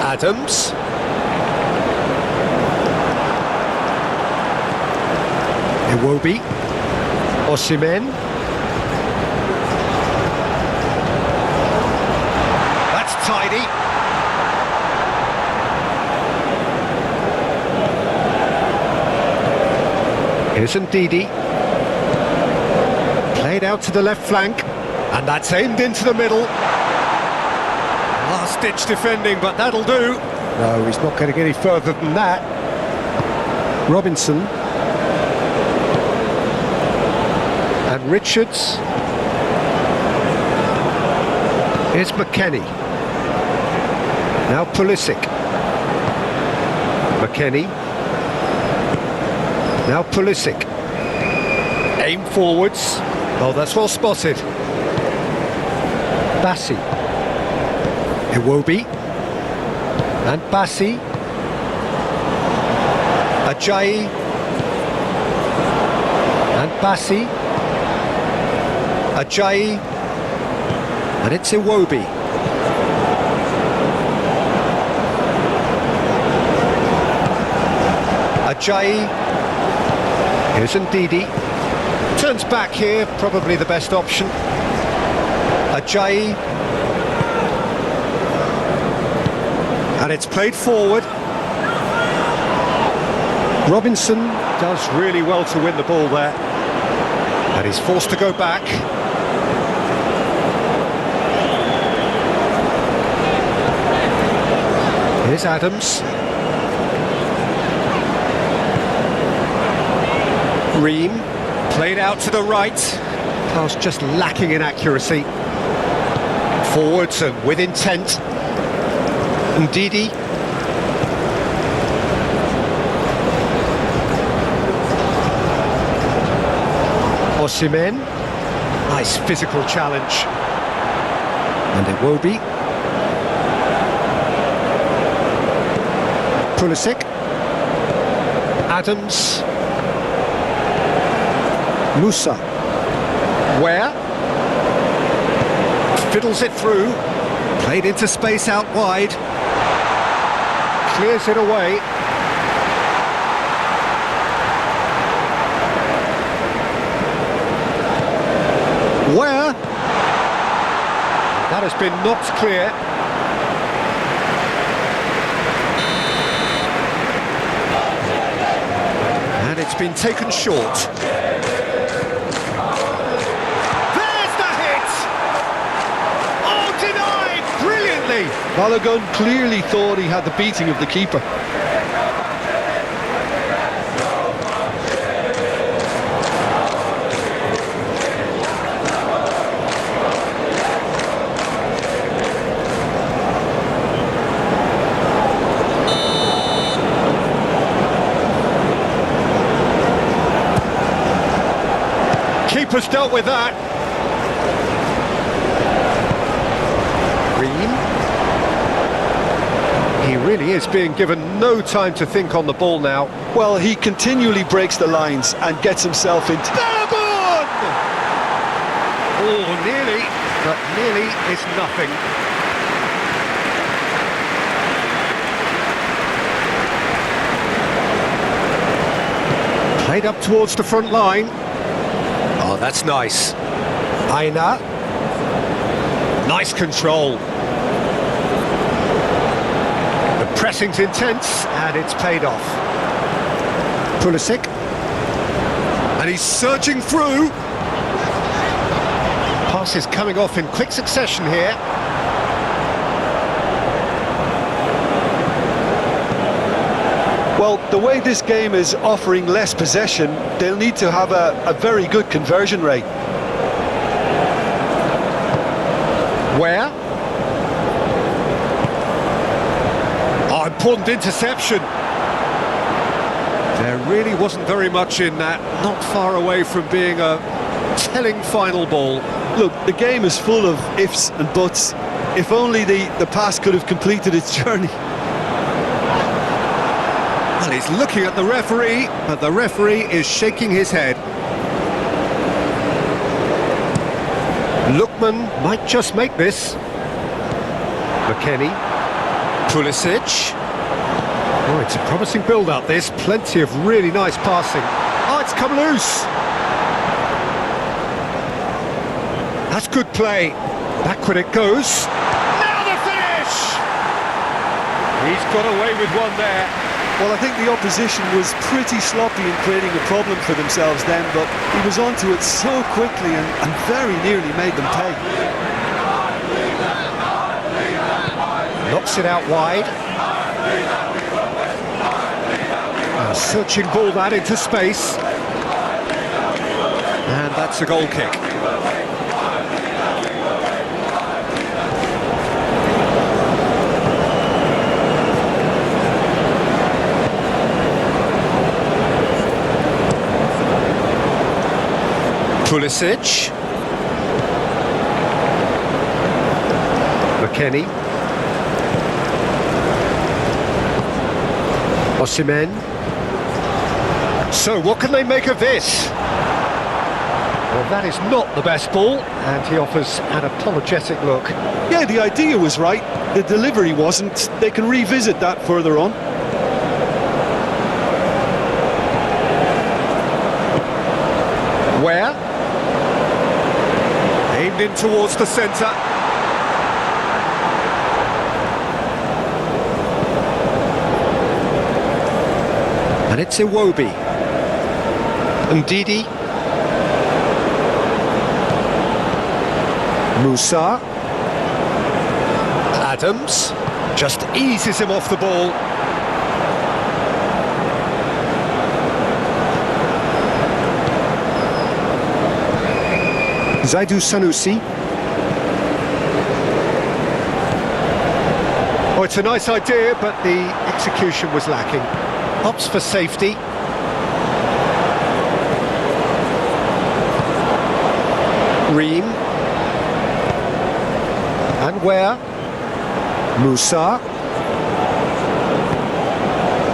Adams. Iwobi. Osimhen. That's tidy. Here's Ndidi. Played out to the left flank. And that's aimed into the middle. Last-ditch defending, but that'll do. No, he's not going to get any further than that. Robinson. And Richards. Here's McKennie. Now Pulisic. McKennie. Now Pulisic. Aim forwards. Oh, that's well spotted. Bassi. Iwobi. And Bassi. Ajayi. And Bassi. Ajayi. And it's Iwobi. Ajayi. Here's Ndidi. Turns back here, probably the best option. Ajayi. And it's played forward. Robinson does really well to win the ball there. And he's forced to go back. Here's Adams. Ream, played out to the right. Pass just lacking in accuracy. Forwards and with intent. Ndidi. Osimhen. Nice physical challenge. And Iwobi. Pulisic. Adams. Musa. Where? Fiddles it through. Played into space out wide. Clears it away. Where? That has been knocked clear. And it's been taken short. Balogun clearly thought he had the beating of the keeper. Keeper's dealt with that. He really is being given no time to think on the ball now. Well, he continually breaks the lines and gets himself into... Balogun! Oh, nearly, but nearly is nothing. Played up towards the front line. Oh, that's nice. Aina. Nice control. Pressing's intense, and it's paid off. Pulisic. And he's surging through. Passes coming off in quick succession here. Well, the way this game is offering less possession, they'll need to have a very good conversion rate. Where? Important interception. There really wasn't very much in that, not far away from being a telling final ball. Look, the game is full of ifs and buts. If only the pass could have completed its journey. Well, he's looking at the referee, but the referee is shaking his head. Lookman might just make this. McKennie. Pulisic. Oh, it's a promising build-up, this. Plenty of really nice passing. Oh, it's come loose. That's good play. Backward it goes. Now the finish! He's got away with one there. Well, I think the opposition was pretty sloppy in creating a problem for themselves then, but he was onto it so quickly and very nearly made them pay. Knocks it out wide. A searching ball that into space. And that's a goal kick. Pulisic. McKennie. Osimhen. So what can they make of this? Well, that is not the best ball, and he offers an apologetic look. Yeah, the idea was right, the delivery wasn't. They can revisit that further on. Where? Aimed in towards the centre. And it's Iwobi. Ndidi. Musa. Adams. Just eases him off the ball. Zaidu Sanusi. Oh, it's a nice idea, but the execution was lacking. Opts for safety. Ream. And where? Musa.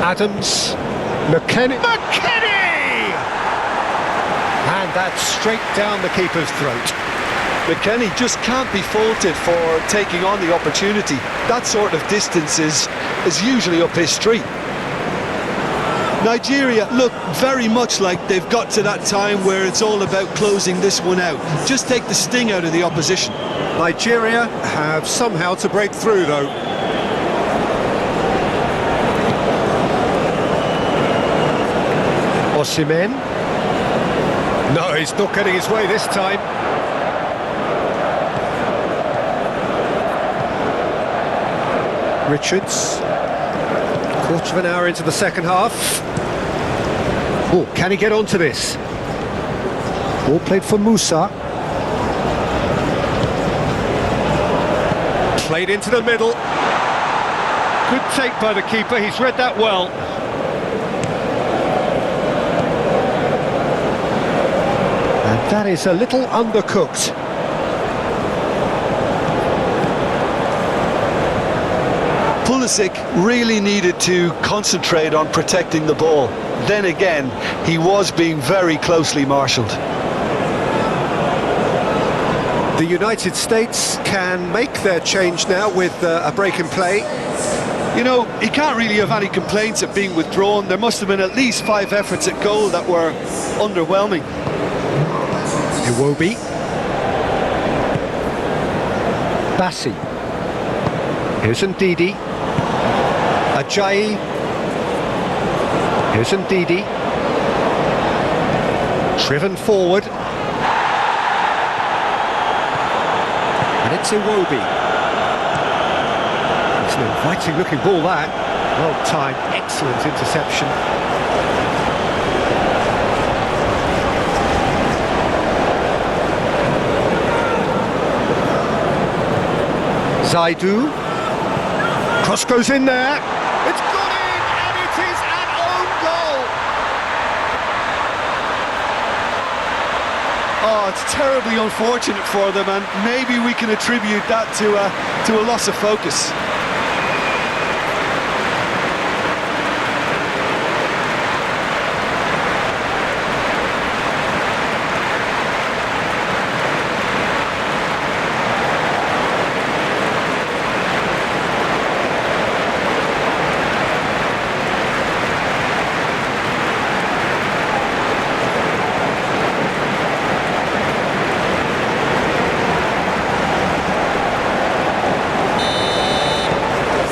Adams. McKennie. McKennie! And that's straight down the keeper's throat. McKennie just can't be faulted for taking on the opportunity. That sort of distance is usually up his street. Nigeria look very much like they've got to that time where it's all about closing this one out. Just take the sting out of the opposition. Nigeria have somehow to break through, though. Osimhen. No, he's not getting his way this time. Richards. Quarter of an hour into the second half. Oh, can he get onto this? Ball played for Musa. Played into the middle. Good take by the keeper, he's read that well. And that is a little undercooked. Pulisic really needed to concentrate on protecting the ball. Then again, he was being very closely marshalled. The United States can make their change now with a break in play. You know, he can't really have any complaints at being withdrawn. There must have been at least 5 efforts at goal that were underwhelming. Iwobi. Bassi. Here's Ndidi. Ajayi. Here's Ndidi. Driven forward. And it's Iwobi. It's an inviting looking ball, that. Well timed, excellent interception. Zaidu. Cross goes in there. It's gone in, and it is an own goal. Oh, it's terribly unfortunate for them, and maybe we can attribute that to a loss of focus.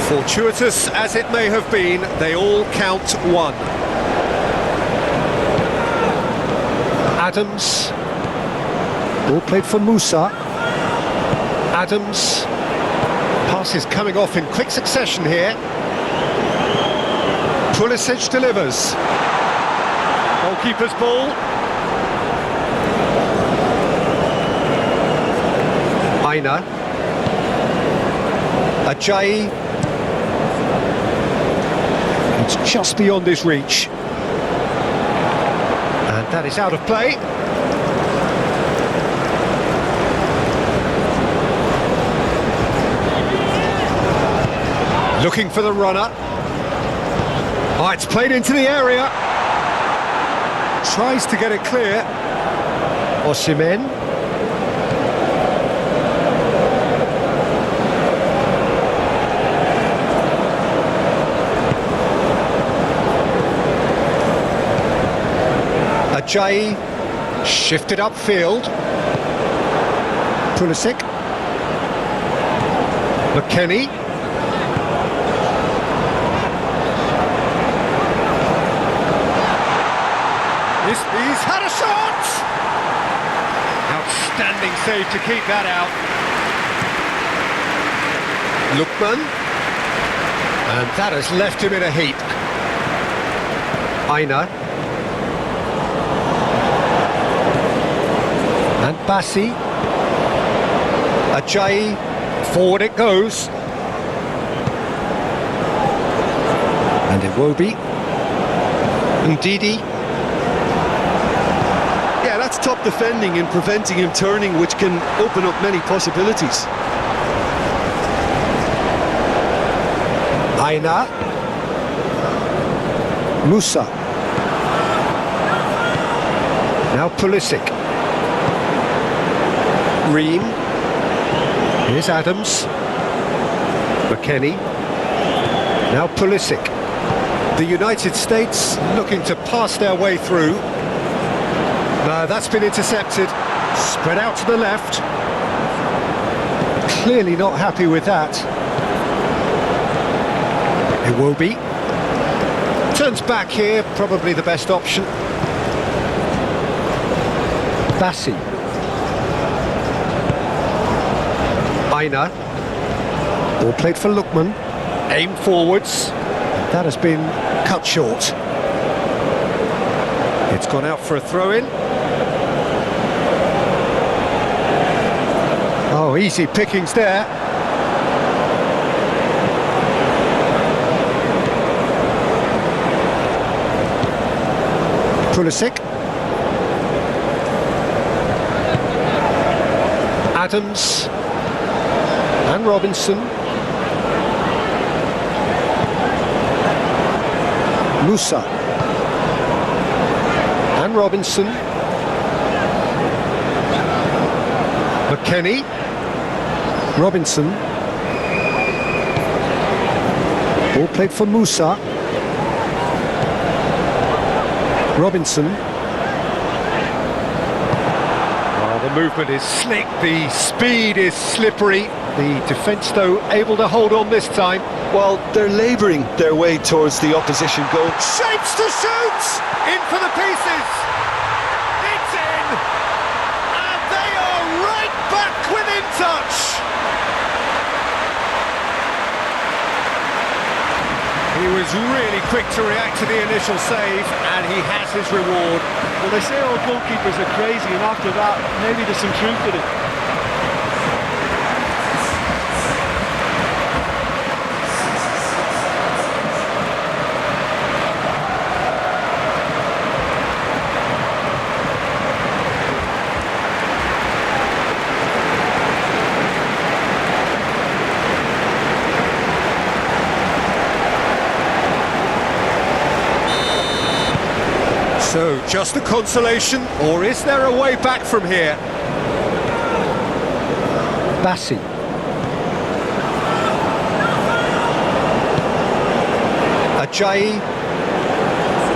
Fortuitous as it may have been, they all count one. Adams. Ball played for Musa. Adams. Passes coming off in quick succession here. Pulisic delivers. Goalkeeper's ball. Aina. Ajayi. It's just beyond his reach. And that is out of play. Looking for the runner. Oh, it's played into the area. Tries to get it clear. Osimhen. Ajayi, shifted upfield. Pulisic. McKennie. He's had a shot! Outstanding save to keep that out. Lookman. And that has left him in a heap. Aina. And Bassi. Ajayi, forward it goes. And Iwobi. Ndidi. Yeah, that's top defending and preventing him turning, which can open up many possibilities. Aina. Musa. Now Pulisic. Ream. Here's Adams. McKennie. Now Pulisic. The United States looking to pass their way through. No, that's been intercepted. Spread out to the left. Clearly not happy with that. Iwobi. Turns back here, probably the best option. Bassi. Aina. Ball played for Lookman. Aim forwards. That has been cut short. It's gone out for a throw-in. Oh, easy pickings there. Pulisic. Adams. And Robinson. Musa. And Robinson. McKennie. Robinson. Ball played for Musa. Robinson. Oh, the movement is slick, the speed is slippery. The defence, though, able to hold on this time. Well, they're labouring their way towards the opposition goal. Shapes to shoot! In for the pieces! It's in! And they are right back within touch! He was really quick to react to the initial save, and he has his reward. Well, they say all goalkeepers are crazy, and after that, maybe there's some truth in it. Just a consolation, or is there a way back from here? Bassi. Ajayi.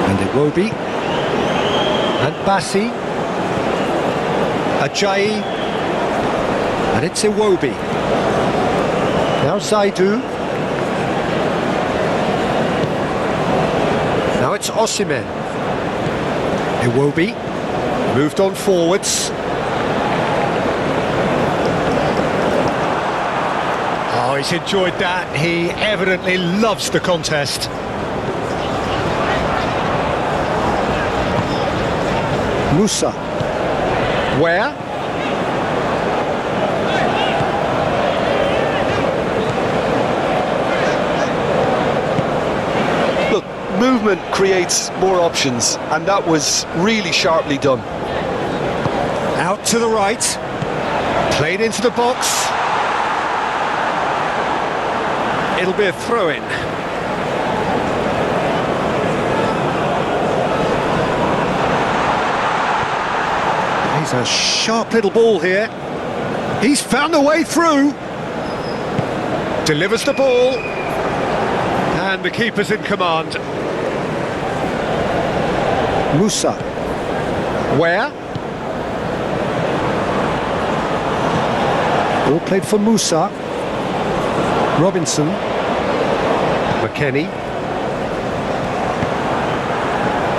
And Iwobi. And Bassi. Ajayi. And it's Iwobi. Now Zaidu. Now it's Osimhen. Iwobi moved on forwards. Oh, he's enjoyed that. He evidently loves the contest. Musa. Where? Look, movement creates more options, and that was really sharply done. Out to the right. Played into the box. It'll be a throw-in. He's a sharp little ball here. He's found a way through. Delivers the ball. And the keeper's in command. Musa. Where? Ball played for Musa. Robinson. McKennie.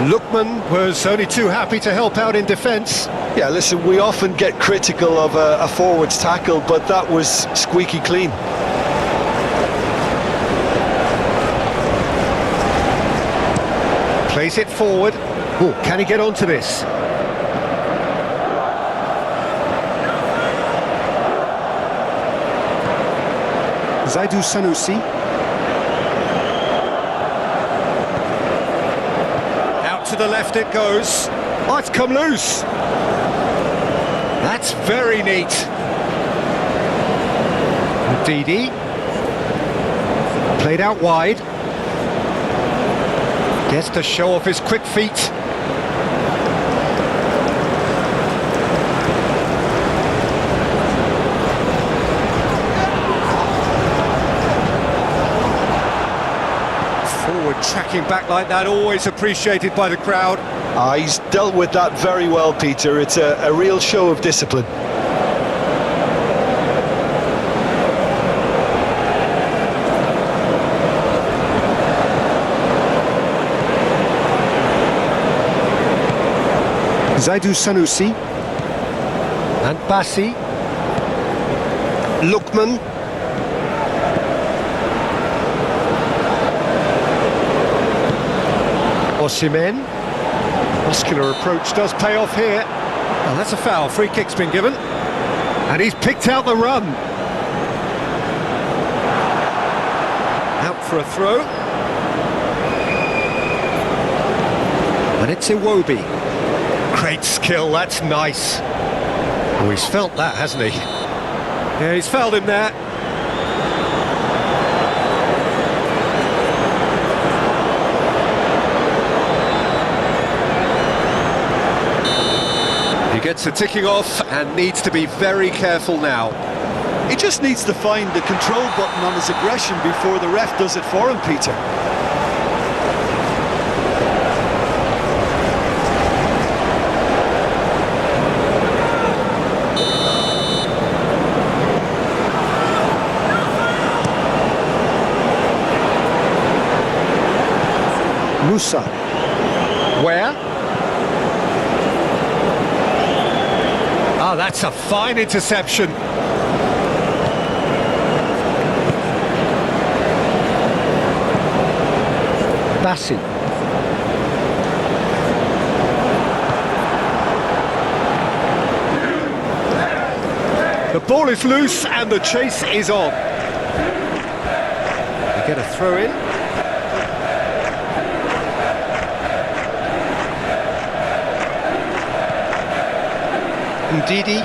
Lookman was only too happy to help out in defence. Yeah, listen, we often get critical of a forward's tackle, but that was squeaky clean. Plays it forward. Oh, can he get onto this? Zaidu Sanusi. Out to the left it goes. Oh, it's come loose. That's very neat. Didi. Played out wide. Gets to show off his quick feet. Tracking back like that, always appreciated by the crowd. He's dealt with that very well, Peter. It's a real show of discipline. Zaidu Sanusi. And Bassi. Lookman. Osimhen. Muscular approach does pay off here. Well, that's a foul. Free kick's been given. And he's picked out the run. Out for a throw. And it's Iwobi. Great skill, that's nice. Oh, he's felt that, hasn't he? Yeah, he's felt him there. Gets a ticking off and needs to be very careful now. He just needs to find the control button on his aggression before the ref does it for him, Peter. Musa. Where? Oh, that's a fine interception. Bassi. The ball is loose and the chase is on. We get a throw in. Didi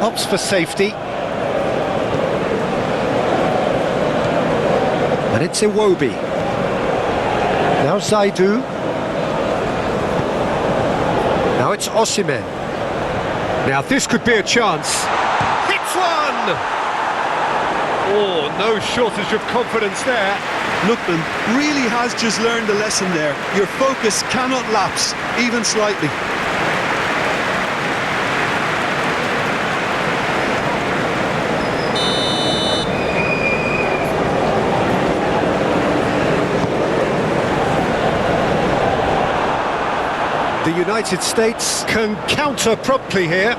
opts for safety. And it's Iwobi. Now Zaidu. Now it's Osimhen. Now this could be a chance. Hits one! Oh, no shortage of confidence there. Lookman really has just learned a lesson there. Your focus cannot lapse, even slightly. The United States can counter promptly here.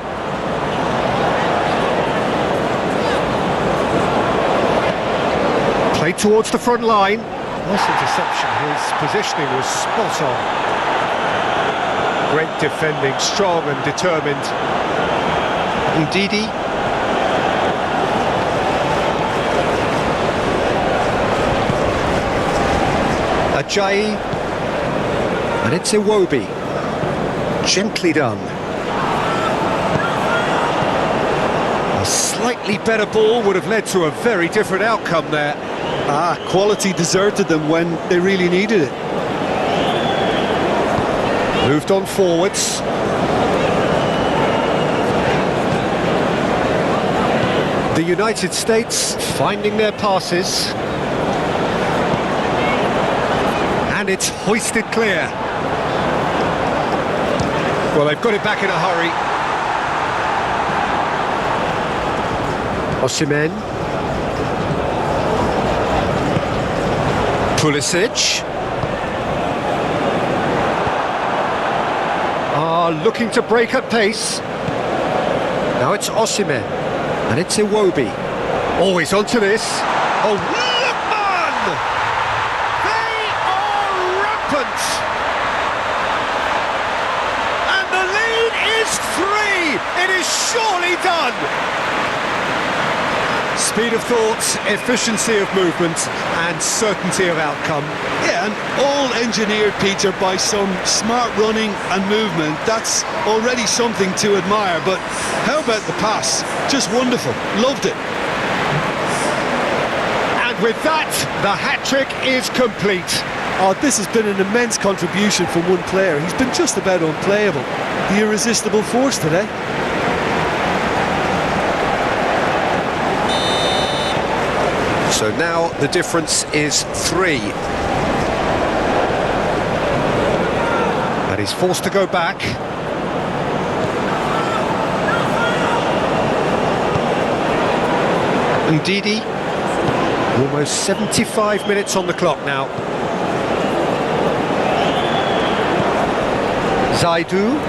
Played towards the front line. Nice interception, his positioning was spot on. Great defending, strong and determined. Ndidi. Ajayi. And it's Iwobi. Gently done. A slightly better ball would have led to a very different outcome there. Quality deserted them when they really needed it. Moved on forwards. The United States finding their passes. And it's hoisted clear. Well, they've got it back in a hurry. Osimhen. Pulisic. Looking to break at pace. Now it's Osimhen. And it's Iwobi. Always onto this. Oh, Lookman! They are rampant! And the lead is 3! It is surely done! Speed of thought, efficiency of movement, and certainty of outcome. Yeah, and all engineered, Peter, by some smart running and movement. That's already something to admire, but how about the pass? Just wonderful. Loved it. And with that, the hat-trick is complete. Oh, this has been an immense contribution from one player. He's been just about unplayable. The irresistible force today. So now the difference is 3. And he's forced to go back. Ndidi. Almost 75 minutes on the clock now. Zaidu.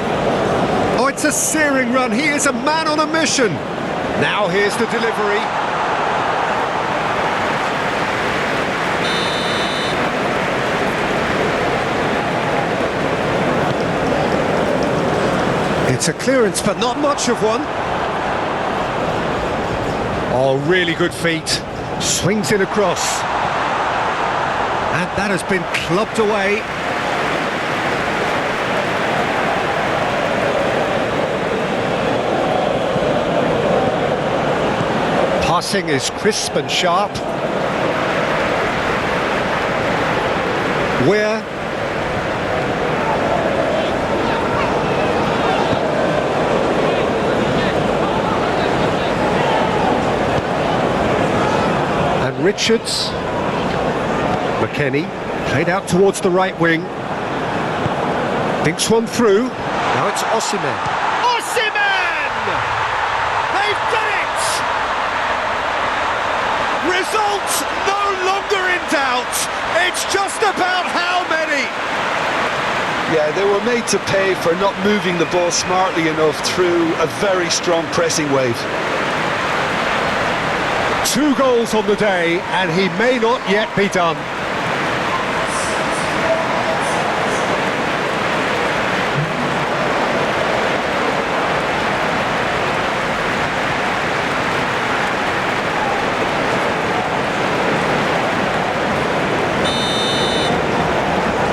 Oh, it's a searing run. He is a man on a mission. Now here's the delivery. It's a clearance, but not much of one. Oh, really good feet. Swings it across. And that has been clubbed away. Passing is crisp and sharp. Where? Richards. McKennie played out towards the right wing. Thinks one through. Now it's Osimhen. Osimhen! They've done it! Results no longer in doubt. It's just about how many. Yeah, they were made to pay for not moving the ball smartly enough through a very strong pressing wave. 2 goals on the day, and he may not yet be done.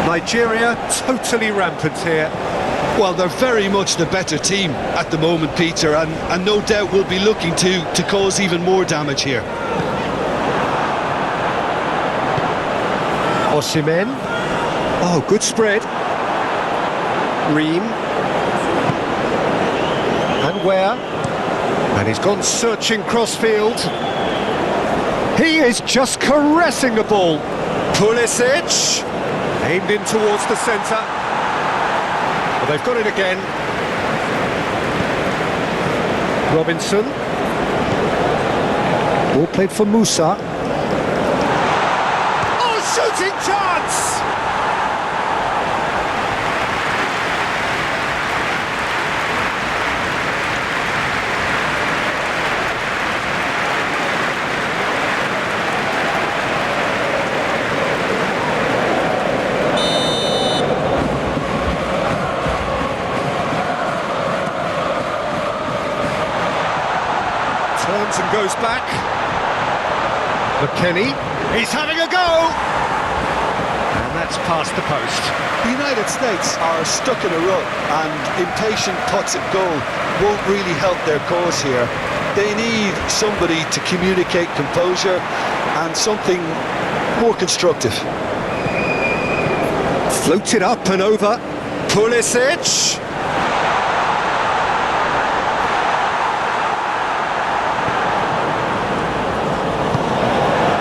Nigeria totally rampant here. Well, they're very much the better team at the moment, Peter, and no doubt will be looking to cause even more damage here. Osimhen. Oh, good spread. Ream. Ware. And he's gone searching crossfield. He is just caressing the ball. Pulisic, aimed in towards the centre. Well, they've got it again. Robinson. Ball played for Musa. Oh, shooting chance! Turns and goes back. McKennie, he's having a go! And that's past the post. The United States are stuck in a rut, and impatient putts at goal won't really help their cause here. They need somebody to communicate composure and something more constructive. Floated up and over. Pulisic.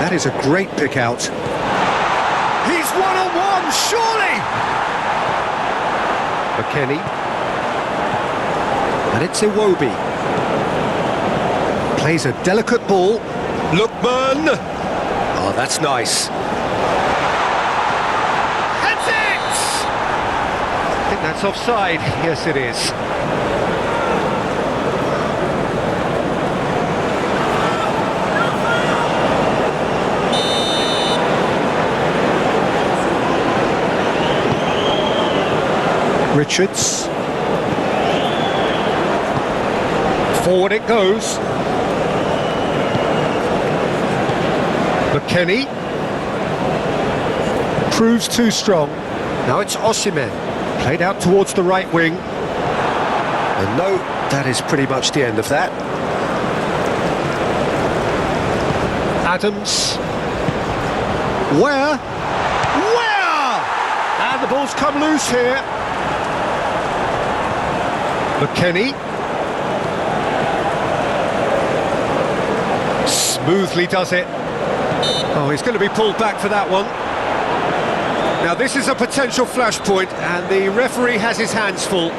That is a great pick out. He's one-on-one, surely! McKennie. And it's Iwobi. Plays a delicate ball. Lookman! Oh, that's nice. Heads it! I think that's offside. Yes, it is. Richards. Forward it goes. McKennie. Proves too strong. Now it's Osimhen. Played out towards the right wing. And no, that is pretty much the end of that. Adams. Where? And the ball's come loose here. McKennie. Smoothly does it. Oh, he's going to be pulled back for that one. Now this is a potential flashpoint, and the referee has his hands full.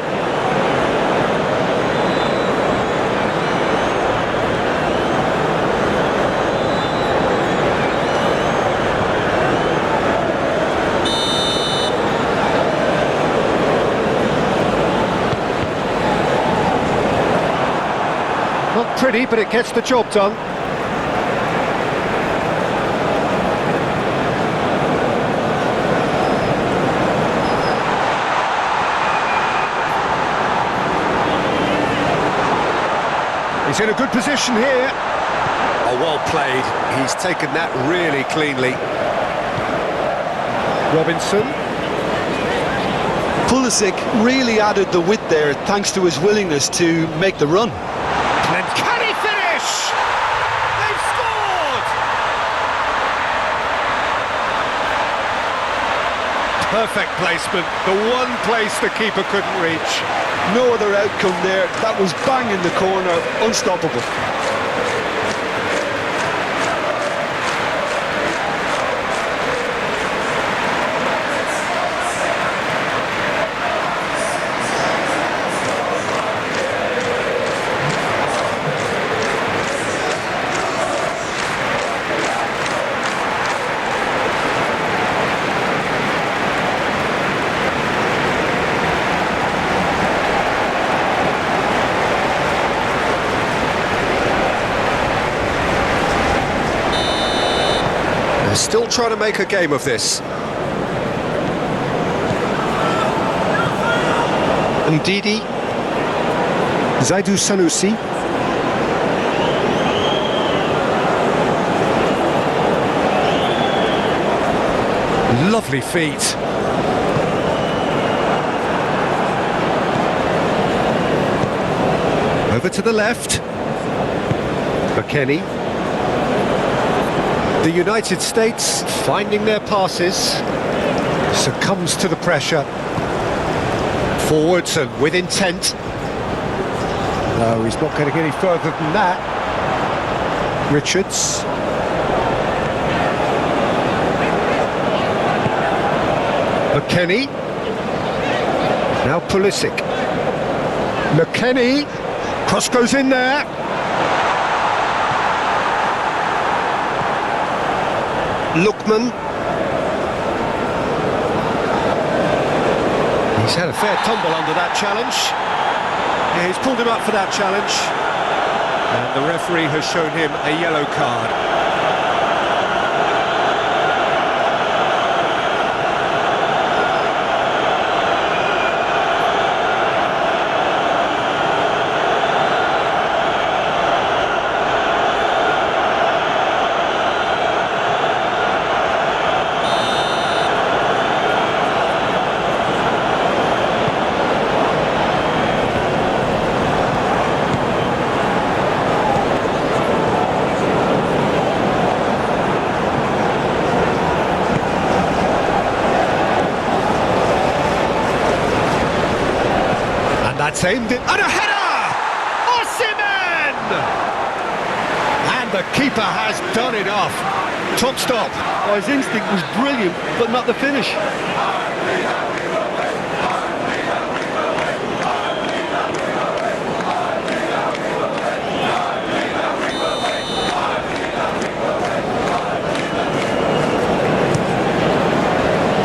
Not pretty, but it gets the job done. He's in a good position here. Oh, well played. He's taken that really cleanly. Robinson. Pulisic really added the width there thanks to his willingness to make the run. And can he finish? They've scored! Perfect placement, the one place the keeper couldn't reach. No other outcome there. That was bang in the corner, unstoppable. They're still trying to make a game of this. Ndidi. Zaidu Sanusi. Lovely feet. Over to the left. McKennie. The United States, finding their passes, succumbs to the pressure. Forwards and with intent. No, he's not getting any further than that. Richards. McKennie. Now Pulisic. McKennie. Cross goes in there. Lookman. He's had a fair tumble under that challenge. Yeah, he's pulled him up for that challenge. And the referee has shown him a yellow card. That's aimed it, and a header! Osimhen! And the keeper has done it off. Top stop. Oh, his instinct was brilliant, but not the finish.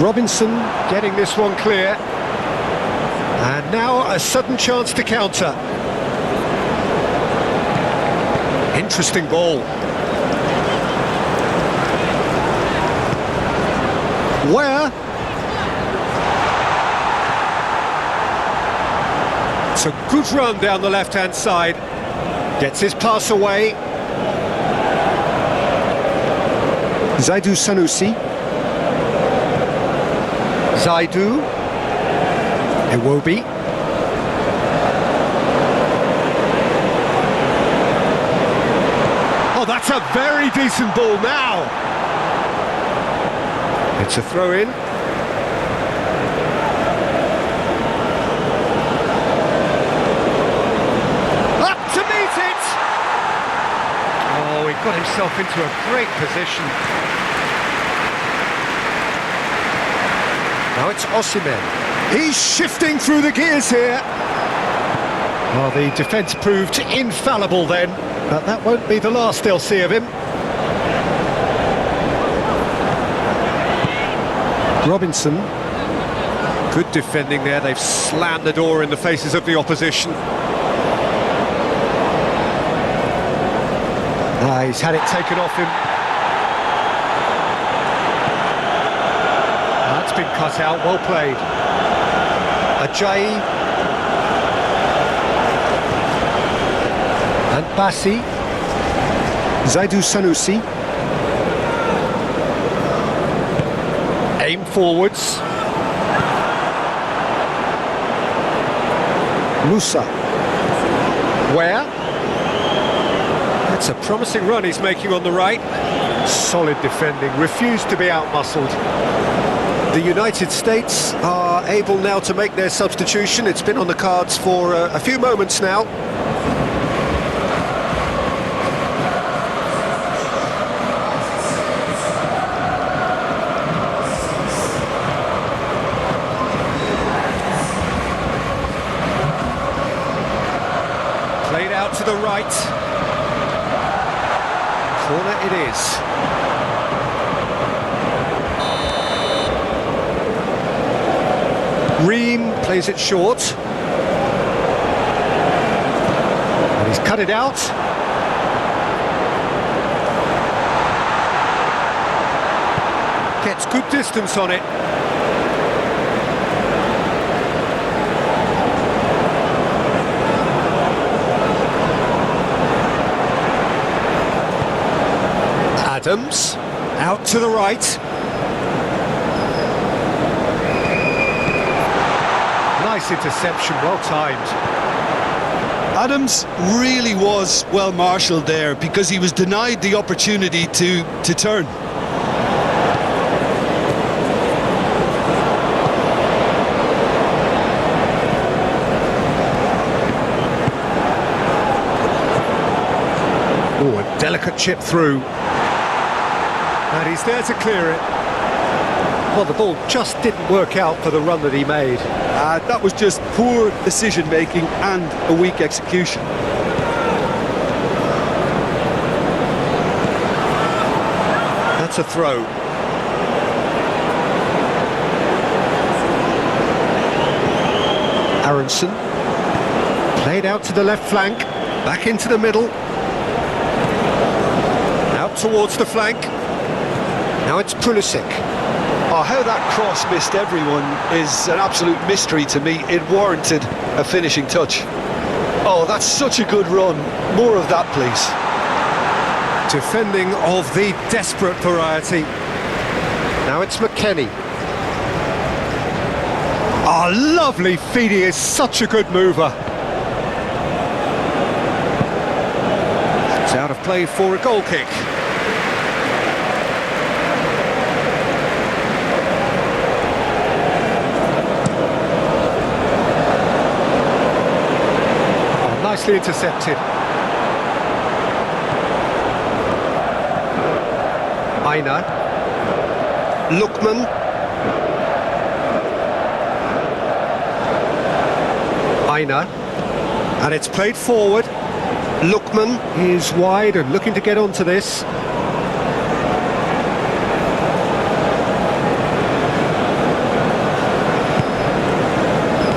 Robinson getting this one clear. And now a sudden chance to counter. Interesting ball. Where? It's a good run down the left-hand side. Gets his pass away. Zaidu Sanusi. Zaidu. Iwobi. Oh, that's a very decent ball now. It's a throw-in. Up to meet it! Oh, he got himself into a great position. Now it's Osimhen. He's shifting through the gears here. Well, the defence proved infallible then, but that won't be the last they'll see of him. Robinson. Good defending there. They've slammed the door in the faces of the opposition. He's had it taken off him. That's been cut out. Well played. Ajayi and Bassi. Zaidu Sanusi. Aim forwards. Musa. Where? That's a promising run he's making on the right. Solid defending, refused to be out-muscled. The United States are able now to make their substitution. It's been on the cards for a few moments now. Played out to the right. Corner it is. Ream plays it short. And he's cut it out. Gets good distance on it. Adams, out to the right. Nice interception, well timed. Adams really was well marshalled there because he was denied the opportunity to turn. Oh, a delicate chip through. And he's there to clear it. Well, the ball just didn't work out for the run that he made. That was just poor decision-making and a weak execution. That's a throw. Aronson. Played out to the left flank. Back into the middle. Out towards the flank. Now it's Pulisic. Oh, how that cross missed everyone is an absolute mystery to me. It warranted a finishing touch. Oh, that's such a good run. More of that, please. Defending of the desperate variety. Now it's McKennie. Oh, lovely feed. He is such a good mover. It's out of play for a goal kick. Oh, nicely intercepted. Aina. Lookman. Aina. And it's played forward. Lookman is wide and looking to get onto this.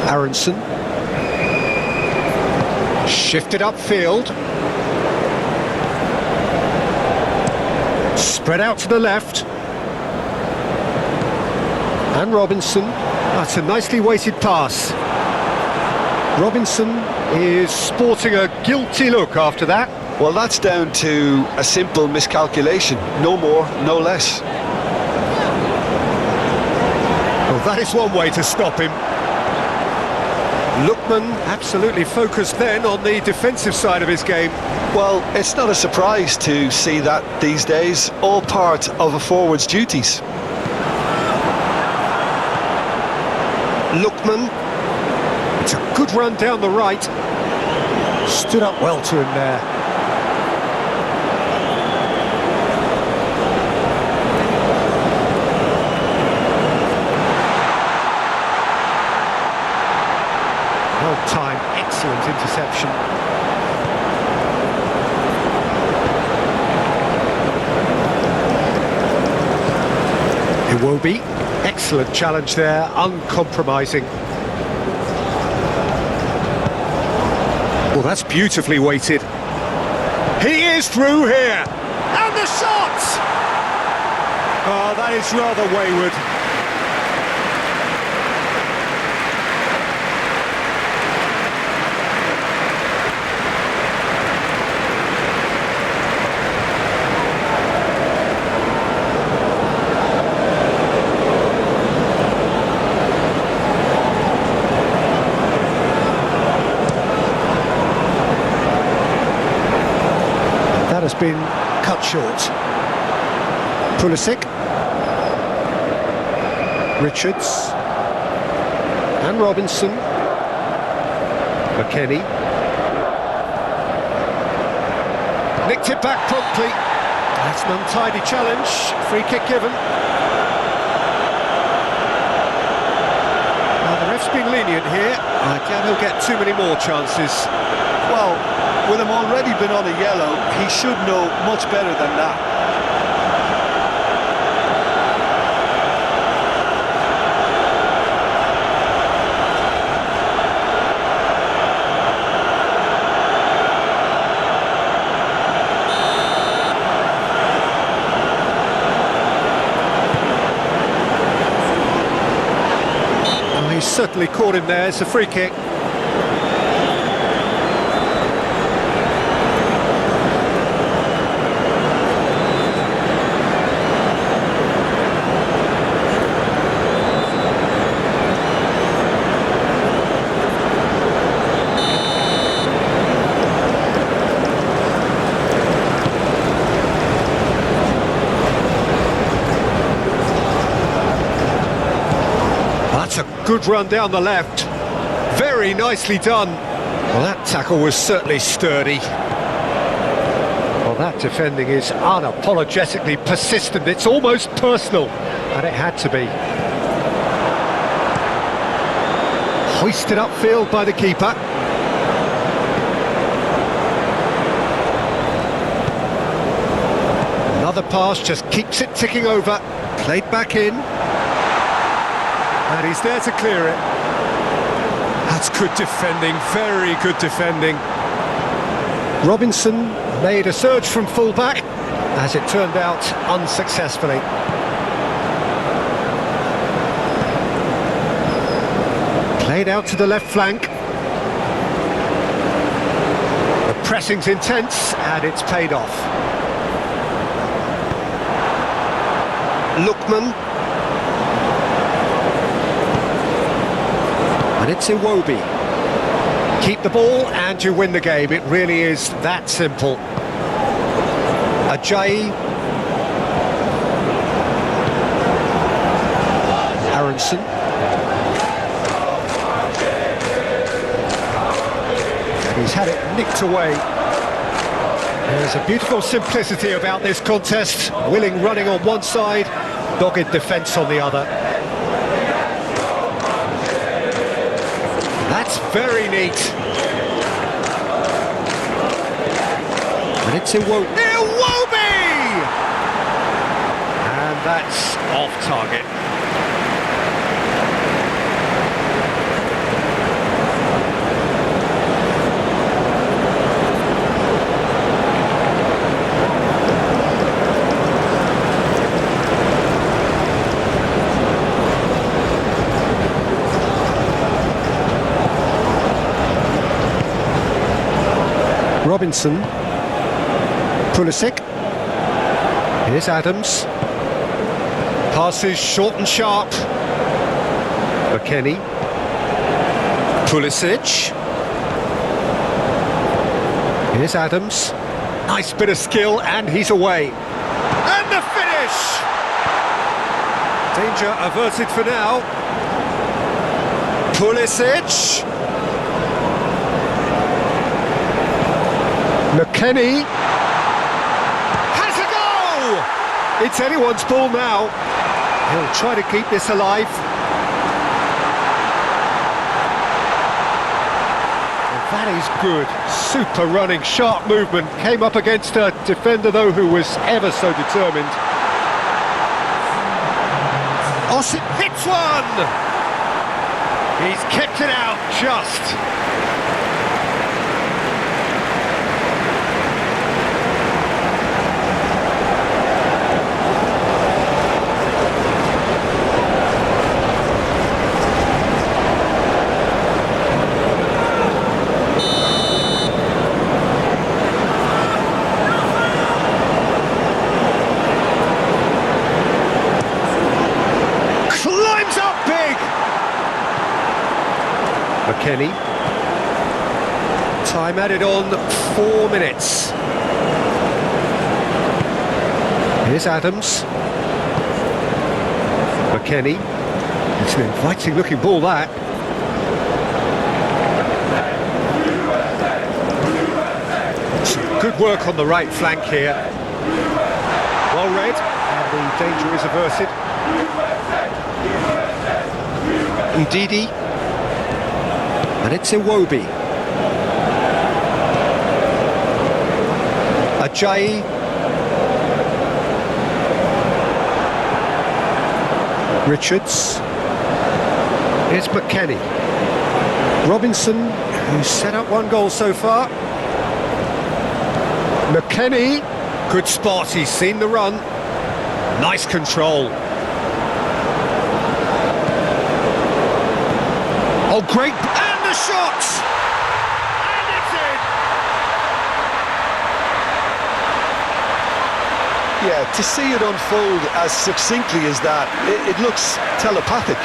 Aronson. Shifted upfield. Spread out to the left. And Robinson. That's a nicely weighted pass. Robinson is sporting a guilty look after that. Well, that's down to a simple miscalculation. No more, no less. Well, that is one way to stop him. Lookman absolutely focused then on the defensive side of his game. Well, it's not a surprise to see that these days, all part of a forward's duties. Lookman. It's a good run down the right. Stood up well to him there. Well timed, excellent interception. Iwobi, excellent challenge there, uncompromising. Well, that's beautifully weighted. He is through here! And the shot! Oh, that is rather wayward. Has been cut short. Pulisic, Richards, and Robinson. McKennie nicked it back promptly. That's an untidy challenge. Free kick given. Well, the ref's been lenient here. I doubt he'll get too many more chances. Well, with him already been on a yellow, he should know much better than that. Well, he's certainly caught him there. It's a free kick. Good run down the left. Very nicely done. Well, that tackle was certainly sturdy. Well, That defending is unapologetically persistent. It's almost personal, and it had to be. Hoisted upfield by the keeper. Another pass just keeps it ticking over. Played back in. And he's there to clear it. That's good defending, very good defending. Robinson made a surge from full-back, as it turned out unsuccessfully. Played out to the left flank. The pressing's intense, and it's paid off. Lookman. And it's Iwobi. Keep the ball and you win the game. It really is that simple. Ajayi. Aronson. And he's had it nicked away. There's a beautiful simplicity about this contest. Willing running on one side, dogged defence on the other. That's very neat. And it's Iwobi! And that's off target. Robinson, Pulisic, here's Adams, passes short and sharp, McKennie, Pulisic, here's Adams, nice bit of skill and he's away, and the finish! Danger averted for now, Pulisic, McKennie has a goal! It's anyone's ball now. He'll try to keep this alive. And that is good. Super running, sharp movement. Came up against a defender, though, who was ever so determined. Osip hits one! He's kept it out just. McKennie. Time added on 4 minutes. Here's Adams. McKennie. It's an inviting looking ball, that. Some good work on the right flank here. Well read, and the danger is averted. Ndidi. And it's Iwobi. Ajayi. Richards. Here's McKennie. Robinson, who's set up 1 goal so far. McKennie. Good spot, he's seen the run. Nice control. Oh, great. The shot! And it's in! Yeah, to see it unfold as succinctly as that, it looks telepathic.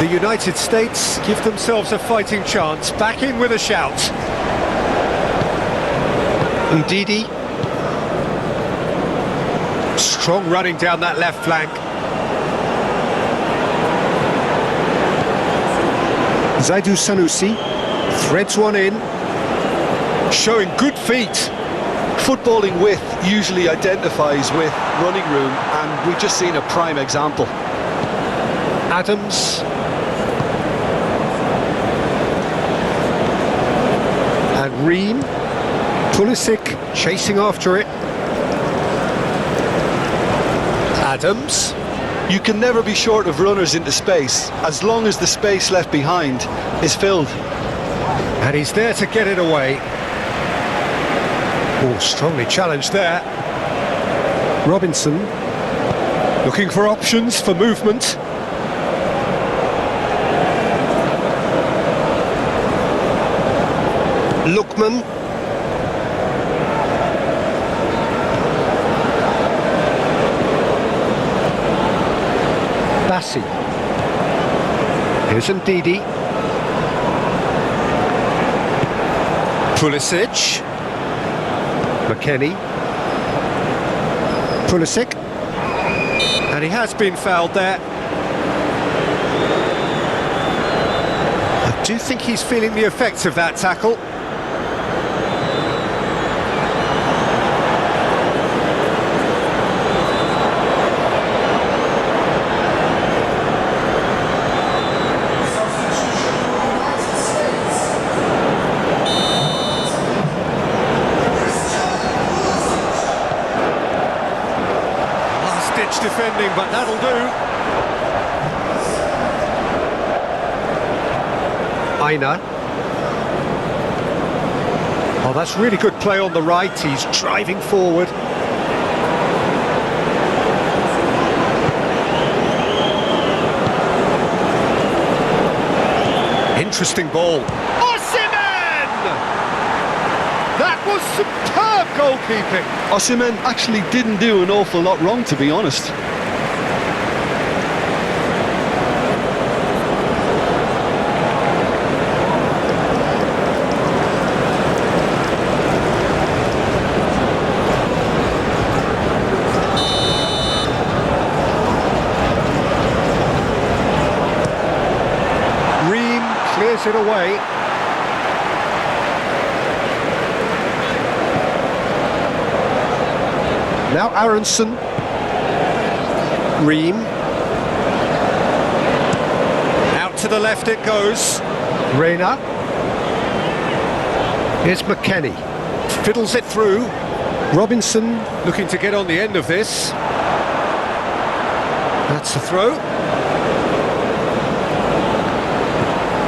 The United States give themselves a fighting chance, back in with a shout. Ndidi. Strong running down that left flank. Zaidu Sanusi threads one in, showing good feet. Footballing width usually identifies with running room, and we've just seen a prime example. Adams. And Ream. Pulisic chasing after it. Adams. You can never be short of runners into space, as long as the space left behind is filled. And he's there to get it away. Oh, strongly challenged there. Robinson, looking for options for movement. Lookman. Bassi. Here's Ndidi. Pulisic. McKennie. Pulisic. And he has been fouled there. I do think he's feeling the effects of that tackle. Defending, but that'll do. Aina. Oh, that's really good play on the right. He's driving forward. Interesting ball. Osimhen! That was superb goalkeeping. Osimhen actually didn't do an awful lot wrong, to be honest. Ream clears it away. Now Aronson. Ream. Out to the left it goes. Reina. Here's McKennie. Fiddles it through. Robinson looking to get on the end of this. That's the throw.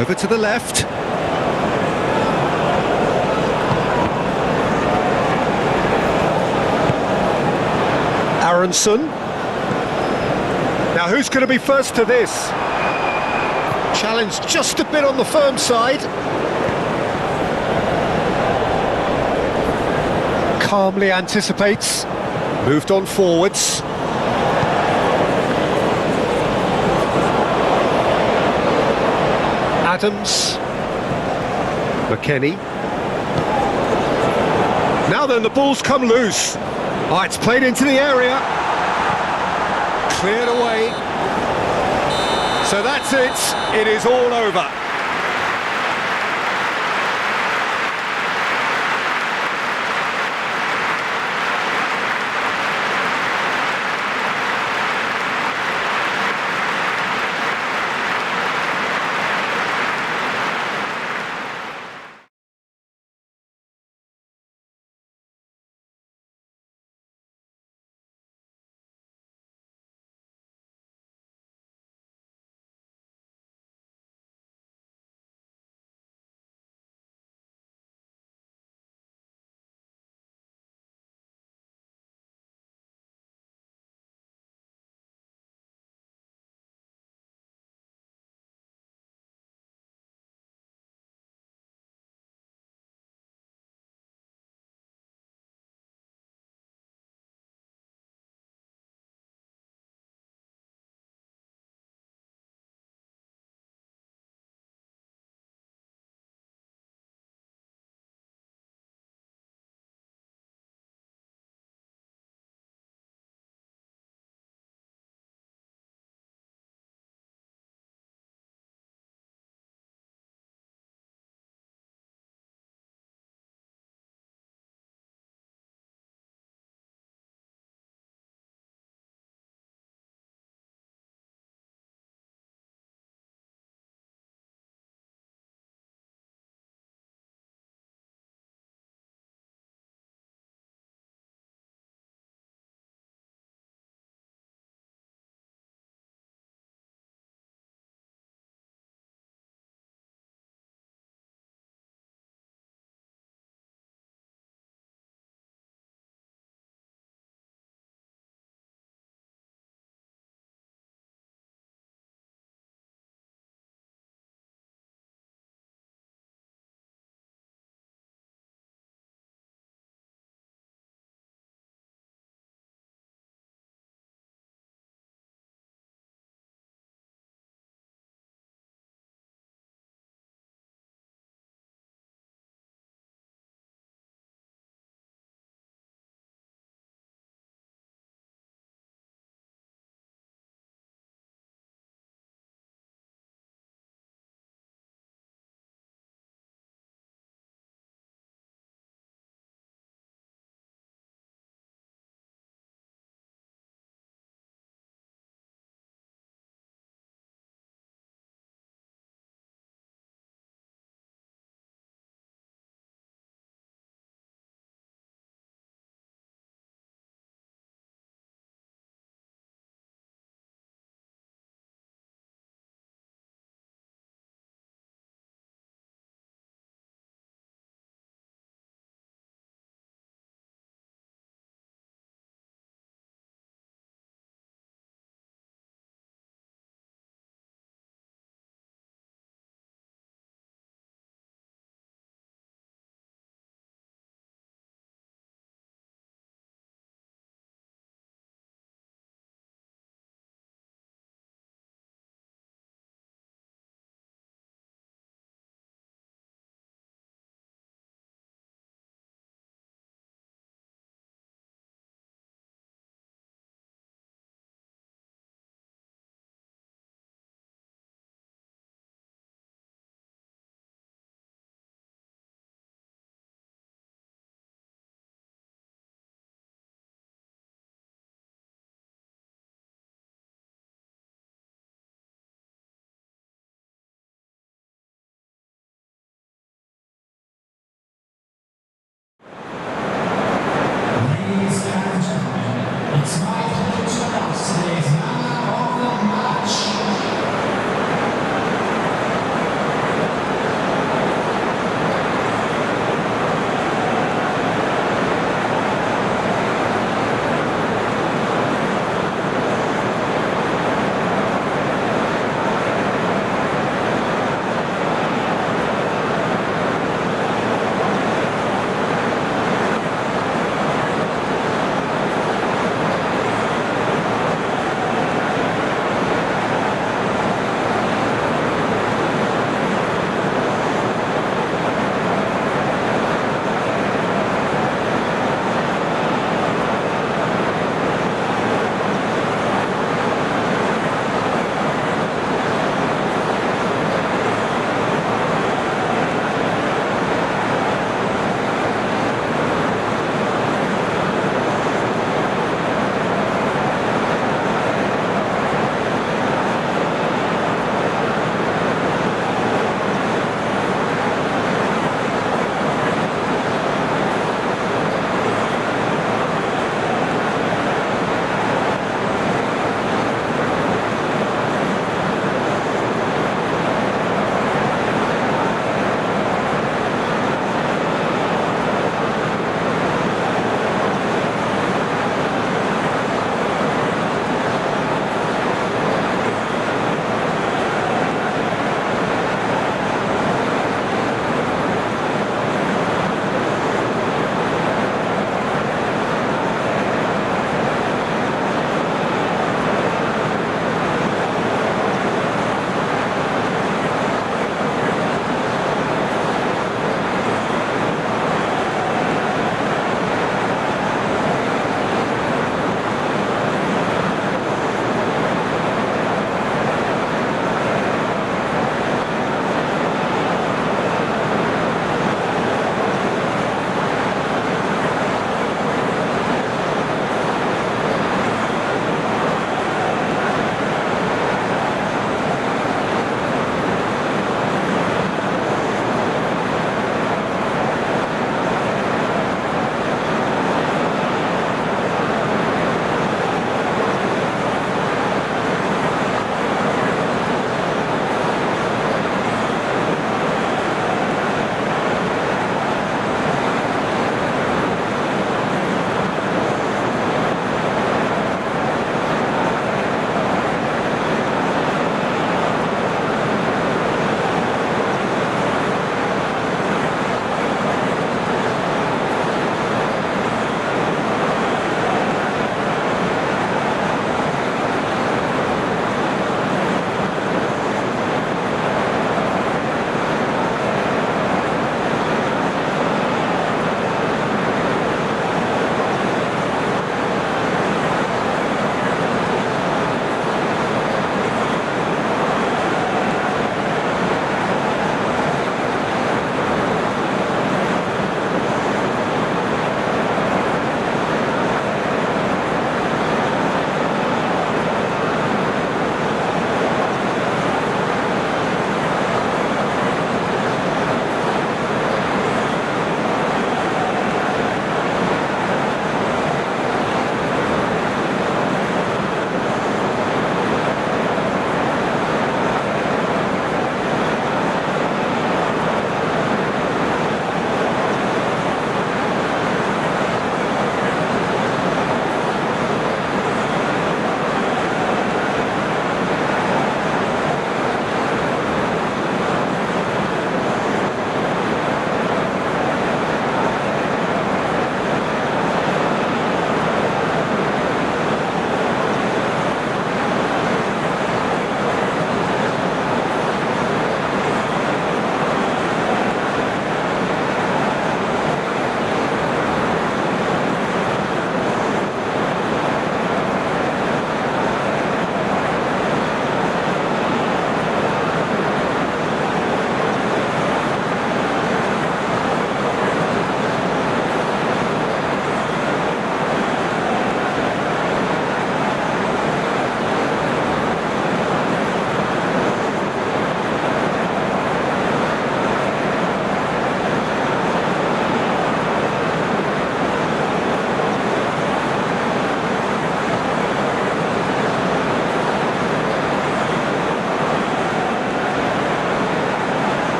Over to the left. Aronson. Now who's going to be first to this? Challenge just a bit on the firm side. Calmly anticipates. Moved on forwards. Adams. McKennie. Now then, the ball's come loose. Oh, it's played into the area. Cleared away. So that's it. It is all over.